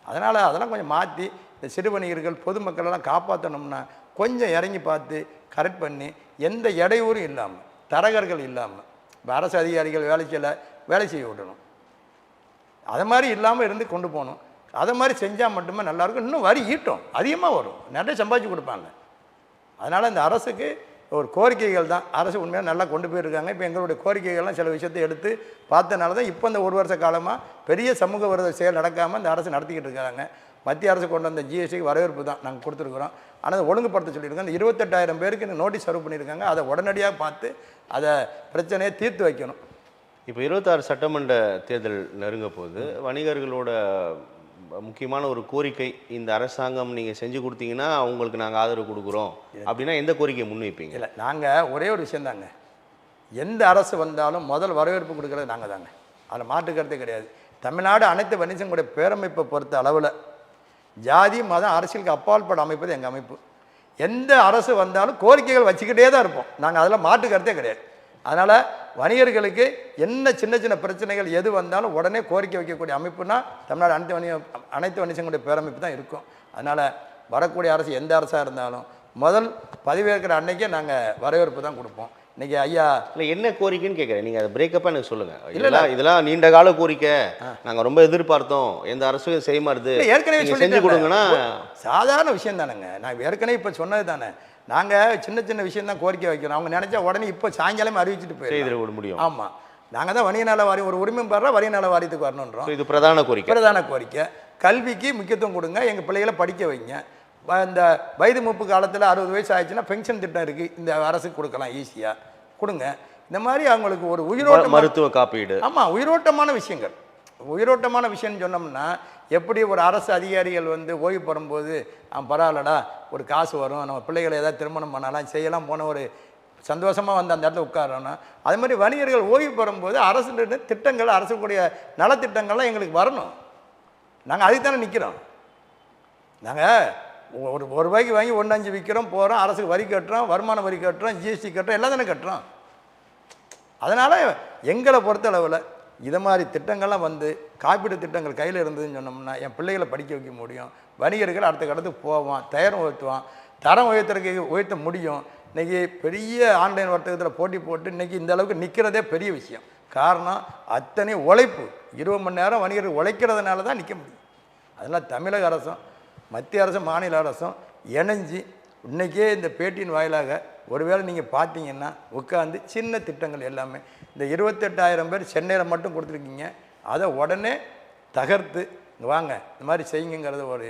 அதனால் அதெல்லாம் கொஞ்சம் மாற்றி இந்த சிறு வணிகர்கள் பொதுமக்களெல்லாம் காப்பாற்றணும்னா கொஞ்சம் இறங்கி பார்த்து கரெக்ட் பண்ணி எந்த இடையூறும் இல்லாமல், தரகர்கள் இல்லாமல், இப்போ அரசு அதிகாரிகள் வேலை செய்ய விடணும். அதை மாதிரி இல்லாமல் இருந்து கொண்டு போகணும். அதை மாதிரி செஞ்சால் மட்டுமே நல்லாயிருக்கும். இன்னும் வரி ஈட்டும் அதிகமாக வரும், நிறைய சம்பாதிச்சு கொடுப்பாங்க. அதனால் இந்த அரசுக்கு ஒரு கோரிக்கைகள் தான். அரசு உண்மையாக நல்லா கொண்டு போயிருக்காங்க. இப்போ எங்களுடைய கோரிக்கைகள்லாம் சில விஷயத்தை எடுத்து பார்த்தனால தான் இப்போ இந்த 1 வருஷ காலமாக பெரிய சமூக விரோத செயல் நடக்காமல் இந்த அரசு நடத்திக்கிட்டு இருக்காங்க. மத்திய அரசு கொண்டு வந்த ஜிஎஸ்டிக்கு வரவேற்பு தான் நாங்கள் கொடுத்துருக்குறோம். ஆனால் அதை ஒழுங்குபடுத்த சொல்லியிருக்கோம். இந்த 28,000 பேருக்கு நோட்டீஸ் சர்வ் பண்ணியிருக்காங்க. அதை உடனடியாக பார்த்து அதை பிரச்சனையை தீர்த்து வைக்கணும். இப்போ 26 சட்டமன்ற தேர்தல் நெருங்க போது வணிகர்களோட முக்கியமான ஒரு கோரிக்கை, இந்த அரசாங்கம் நீங்கள் செஞ்சு கொடுத்தீங்கன்னா உங்களுக்கு நாங்கள் ஆதரவு கொடுக்குறோம் அப்படின்னா எந்த கோரிக்கையை முன்வைப்பீங்க? இல்லை, நாங்கள் ஒரே ஒரு விஷயம் தாங்க, எந்த அரசு வந்தாலும் முதல் வரவேற்பு கொடுக்குறது நாங்கள் தாங்க. அதில் மாற்றுக்கிறதே கிடையாது. தமிழ்நாடு அனைத்து வணிகங்களுடைய பேரமைப்பை பொறுத்த அளவில் ஜாதி மதம் அரசியலுக்கு அப்பாற்பட அமைப்பது எங்கள் அமைப்பு. எந்த அரசு வந்தாலும் கோரிக்கைகள் வச்சுக்கிட்டே தான் இருப்போம் நாங்கள், அதில் மாற்றுக்கிறதே கிடையாது. அதனால் வணிகர்களுக்கு என்ன சின்ன சின்ன பிரச்சனைகள் எது வந்தாலும் உடனே கோரிக்கை வைக்கக்கூடிய அமைப்புனா தமிழ்நாடு அனைத்து வணிகங்களுடைய பேரமைப்பு தான் இருக்கும். அதனால் வரக்கூடிய அரசு எந்த அரசாக இருந்தாலும் முதல் பதவியேற்கிற அன்னைக்கே நாங்கள் வரவேற்பு தான் கொடுப்போம். இன்றைக்கி ஐயா இல்லை என்ன கோரிக்கைன்னு கேட்குறேன், நீங்கள் அதை பிரேக்கப்பாக எனக்கு சொல்லுங்கள். இல்லை இதெல்லாம் நீண்ட கால கோரிக்கை, நாங்கள் ரொம்ப எதிர்பார்த்தோம், எந்த அரசும் செய்ய மாறுது, ஏற்கனவே செஞ்சு கொடுங்கன்னா சாதாரண விஷயம் தானேங்க. நான் ஏற்கனவே இப்போ சொன்னது தானே, நாங்கள் சின்ன சின்ன விஷயம் தான் கோரிக்கை வைக்கிறோம். அவங்க நினச்சா உடனே இப்போ சாயங்காலமே அறிவிச்சிட்டு போய் முடியும். ஆமாம், நாங்கள் தான் வணிக நல வாரியம் ஒரு உரிமை பெற வணிக நல வாரியத்துக்கு வரணுன்றோம். இது பிரதான கோரிக்கை. கல்விக்கு முக்கியத்துவம் கொடுங்க, எங்கள் பிள்ளைகளை படிக்க வைங்க. இந்த வயது மூப்பு காலத்தில் 60 வயசு ஆயிடுச்சுன்னா பென்ஷன் திட்டம் இருக்குது, இந்த அரசுக்கு கொடுக்கலாம், ஈஸியாக கொடுங்க. இந்த மாதிரி அவங்களுக்கு ஒரு உயிரோட்ட மருத்துவ காப்பீடு. ஆமாம், உயிரோட்டமான விஷயங்கள். உயிரோட்டமான விஷயம்னு சொன்னோம்னா எப்படி ஒரு அரசு அதிகாரிகள் வந்து ஓய்வு பெறும்போது பரவாயில்லடா ஒரு காசு வரும், நம்ம பிள்ளைகளை ஏதாவது திருமணம் பண்ணலாம் செய்யலாம் போன ஒரு சந்தோஷமாக வந்து அந்த இடத்துல உட்காரணும். அதே மாதிரி வணிகர்கள் ஓய்வு பெறும்போது அரசு திட்டங்கள், அரசுடைய நலத்திட்டங்கள்லாம் எங்களுக்கு வரணும். நாங்கள் அதுக்கு தானே நிற்கிறோம். நாங்கள் ஒரு ரூபாய்க்கு வாங்கி 1.5 விற்கிறோம், போகிறோம், அரசுக்கு வரி கட்டுறோம், வருமான வரி கட்டுறோம், ஜிஎஸ்டி கட்டுறோம், எல்லாம் தானே கட்டுறோம். அதனால் எங்களை பொறுத்தளவில் இதை மாதிரி திட்டங்கள்லாம் வந்து காப்பீடு திட்டங்கள் கையில் இருந்ததுன்னு சொன்னோம்னா என் பிள்ளைகளை படிக்க வைக்க முடியும். வணிகர்கள் அடுத்த கடத்துக்கு போவான், தரம் உயர்த்த முடியும். இன்றைக்கி பெரிய ஆன்லைன் வர்த்தகத்தில் போட்டி போட்டு இன்றைக்கி இந்த அளவுக்கு நிற்கிறதே பெரிய விஷயம். காரணம் அத்தனை உழைப்பு. 20 மணி நேரம் வணிகர்கள் உழைக்கிறதுனால தான் நிற்க முடியும். அதெல்லாம் தமிழக அரசும் மத்திய அரசும் மாநில அரசும் இணைஞ்சு இன்றைக்கே இந்த பேட்டியின் வாயிலாக ஒருவேளை நீங்கள் பார்த்தீங்கன்னா உட்காந்து சின்ன திட்டங்கள் எல்லாமே இந்த 28,000 பேர் சென்னையில் மட்டும் கொடுத்துருக்கீங்க, அதை உடனே தகர்த்து இங்கே வாங்க இந்த மாதிரி செய்யுங்கிறத ஒரு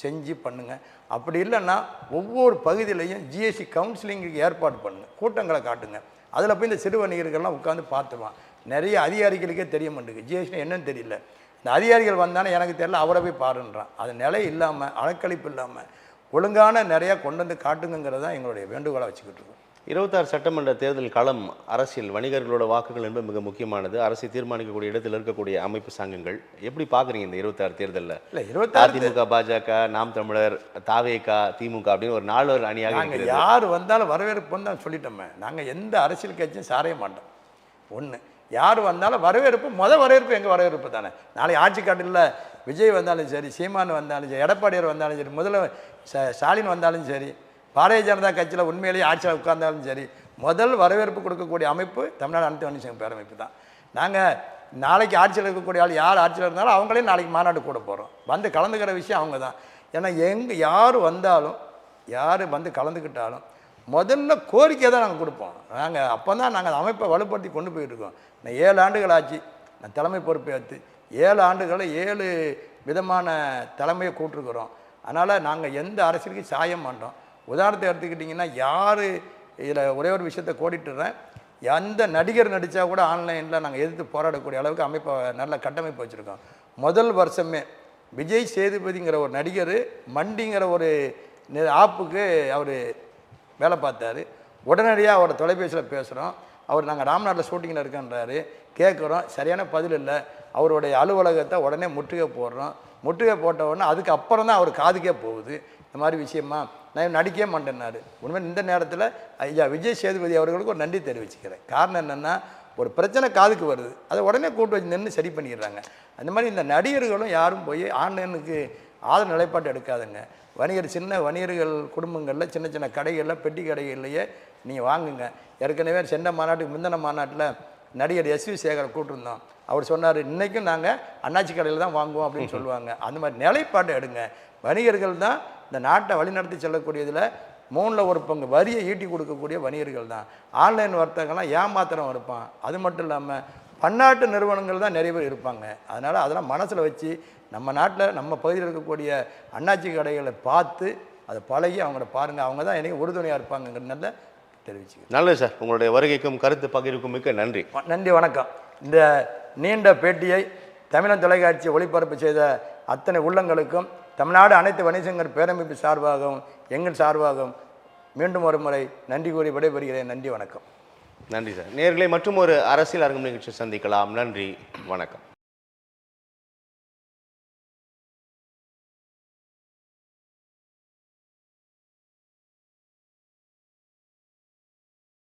செஞ்சு பண்ணுங்கள். அப்படி இல்லைன்னா ஒவ்வொரு பகுதியிலையும் ஜிஎஸ்டி கவுன்சிலிங்குக்கு ஏற்பாடு பண்ணுங்க, கூட்டங்களை காட்டுங்க. அதில் போய் இந்த சிறு வணிகர்கள்லாம் உட்காந்து பார்த்துருவான். நிறைய அதிகாரிகளுக்கே தெரிய மாட்டேங்குது ஜிஎஸ்டி என்னன்னு தெரியல. இந்த அதிகாரிகள் வந்தானே எனக்கு தெரியல, அவரை போய் பாருன்றான். அது நிலை இல்லாமல் அலக்களிப்பு இல்லாமல் ஒழுங்கான நிறையா கொண்டு வந்து காட்டுங்கிறது தான் எங்களுடைய வேண்டுகோளாக வச்சுக்கிட்டு இருக்கோம். 26 சட்டமன்ற தேர்தல் களம் அரசியல் வணிகர்களோட வாக்குகள் என்பது மிக முக்கியமானது. அரசை தீர்மானிக்கக்கூடிய இடத்தில் இருக்கக்கூடிய அமைப்பு சங்கங்கள் எப்படி பார்க்குறீங்க இந்த 26 தேர்தலில்? இல்லை 26 அதிமுக, பாஜக, நாம் தமிழர், தாவேகா, திமுக அப்படின்னு ஒரு 4 அணியாக நாங்கள் யார் வந்தாலும் வரவேற்புன்னு தான் சொல்லிட்டோமே. நாங்கள் எந்த அரசியல் கட்சியும் சாரைய மாட்டோம். ஒன்று யார் வந்தாலும் வரவேற்பு, வரவேற்பு எங்கள் வரவேற்பு தானே. நாளைக்கு ஆட்சி காட்டில் விஜய் வந்தாலும் சரி, சீமான் வந்தாலும் சரி, எடப்பாடியார் வந்தாலும் சரி, ஸ்டாலின் வந்தாலும் சரி, பாரதிய ஜனதா கட்சியில் உண்மையிலேயே ஆட்சியில் உட்கார்ந்தாலும் சரி, முதல் வரவேற்பு கொடுக்கக்கூடிய அமைப்பு தமிழ்நாடு அனைத்து வணிக சங்க பேரமைப்பு தான். நாங்கள் நாளைக்கு ஆட்சியில் இருக்கக்கூடிய ஆள் யார் ஆட்சியில் இருந்தாலும் அவங்களே நாளைக்கு மாநாடு கூட போகிறோம். வந்து கலந்துக்கிற விஷயம் அவங்க தான். ஏன்னா யார் வந்தாலும் யார் வந்து கலந்துக்கிட்டாலும் முதல்ல கோரிக்கை தான் நாங்கள் கொடுப்போம். நாங்கள் அப்போ தான் நாங்கள் அமைப்பை வலுப்படுத்தி கொண்டு போயிட்டுருக்கோம். நான் 7 ஆண்டுகள் ஆச்சு நான் தலைமை பொறுப்பேற்று 7 ஆண்டுகளில் 7 விதமான தலைமையை கூட்டிருக்கிறோம். அதனால் நாங்கள் எந்த அரசியலுக்கும் சாய மாட்டோம். உதாரணத்தை எடுத்துக்கிட்டிங்கன்னா யார் இதில் ஒரே ஒரு விஷயத்தை கோடிட்டுறேன், எந்த நடிகர் நடித்தா கூட ஆன்லைனில் நாங்கள் எதிர்த்து போராடக்கூடிய அளவுக்கு அமைப்பை நல்ல கட்டமைப்பு வச்சுருக்கோம். முதல் வருஷமே விஜய் சேதுபதிங்கிற ஒரு நடிகர் மண்டிங்கிற ஒரு ஆப்புக்கு அவர் வேலை பார்த்தாரு. உடனடியாக அவரோட தொலைபேசியில் பேசுகிறோம். அவர் நாங்கள் ராம்நாட்டில் ஷூட்டிங்கில் இருக்கன்றாரு, கேட்குறோம், சரியான பதில் இல்லை. அவருடைய அலுவலகத்தை உடனே முற்றுகை போடுறோம். முற்றுகை போட்ட உடனே அதுக்கு அப்புறம் தான் அவர் காதுக்கே போகுது. இந்த மாதிரி விஷயமா நான் நடிக்கவே மாட்டேன்னாரு. உண்மையில் இந்த நேரத்தில் ஐயா விஜய் சேதுபதி அவர்களுக்கு ஒரு நன்றி தெரிவிச்சுக்கிறேன். காரணம் என்னென்னா ஒரு பிரச்சனை காதுக்கு வருது, அதை உடனே கூட்டு வச்சு நின்று சரி பண்ணிடுறாங்க. அந்த மாதிரி இந்த நடிகர்களும் யாரும் போய் ஆன்லைனுக்கு ஆதரவு நிலைப்பாட்டு எடுக்காதுங்க. சின்ன வணிகர்கள் குடும்பங்களில் சின்ன சின்ன கடைகளில் பெட்டி கடைகள்லையே நீங்கள் வாங்குங்க. ஏற்கனவே சென்ற மாநாட்டுக்கு முந்தின மாநாட்டில் நடிகர் எஸ்வி சேகரை கூப்பிட்டுருந்தோம். அவர் சொன்னார், இன்றைக்கும் நாங்கள் அண்ணாச்சி கடையில் தான் வாங்குவோம் அப்படின்னு சொல்லுவாங்க. அந்த மாதிரி நிலைப்பாட்டை எடுங்க. வணிகர்கள் தான் இந்த நாட்டை வழிநடத்தி செல்லக்கூடியதில் 3ல் 1 பங்கு வரியை ஈட்டி கொடுக்கக்கூடிய வணிகர்கள் தான். ஆன்லைன் வர்த்தகம்லாம் ஏமாத்திரம் இருப்பான். அது மட்டும் இல்லாமல் பன்னாட்டு நிறுவனங்கள் தான் நிறைய பேர் இருப்பாங்க. அதனால் அதெல்லாம் மனசில் வச்சு நம்ம நாட்டில் நம்ம பகுதியில் இருக்கக்கூடிய அண்ணாச்சி கடைகளை பார்த்து அதை பழகி அவங்கள பாருங்கள். அவங்க தான் எனக்கு உறுதுணையாக இருப்பாங்கங்கிறதுனால தெரிவிச்சுக்கிறேன். நல்லது சார், உங்களுடைய வருகைக்கும் கருத்து பகிர்வுக்கும் மிக்க நன்றி. நன்றி, வணக்கம். இந்த நீண்ட பேட்டியை தமிழன் தொலைக்காட்சி ஒளிபரப்பு செய்த அத்தனை உள்ளங்களுக்கும் தமிழ்நாடு அனைத்து வணிகர் பேரமைப்பு சார்பாகவும் எங்கள் சார்பாகவும் மீண்டும் ஒரு முறை நன்றி கூறி விடைபெறுகிறேன். நன்றி, வணக்கம். நன்றி சார். நேயர்களே, மற்றும் ஒரு அரசியல் அரங்கம் நிகழ்ச்சி சந்திக்கலாம். நன்றி, வணக்கம்.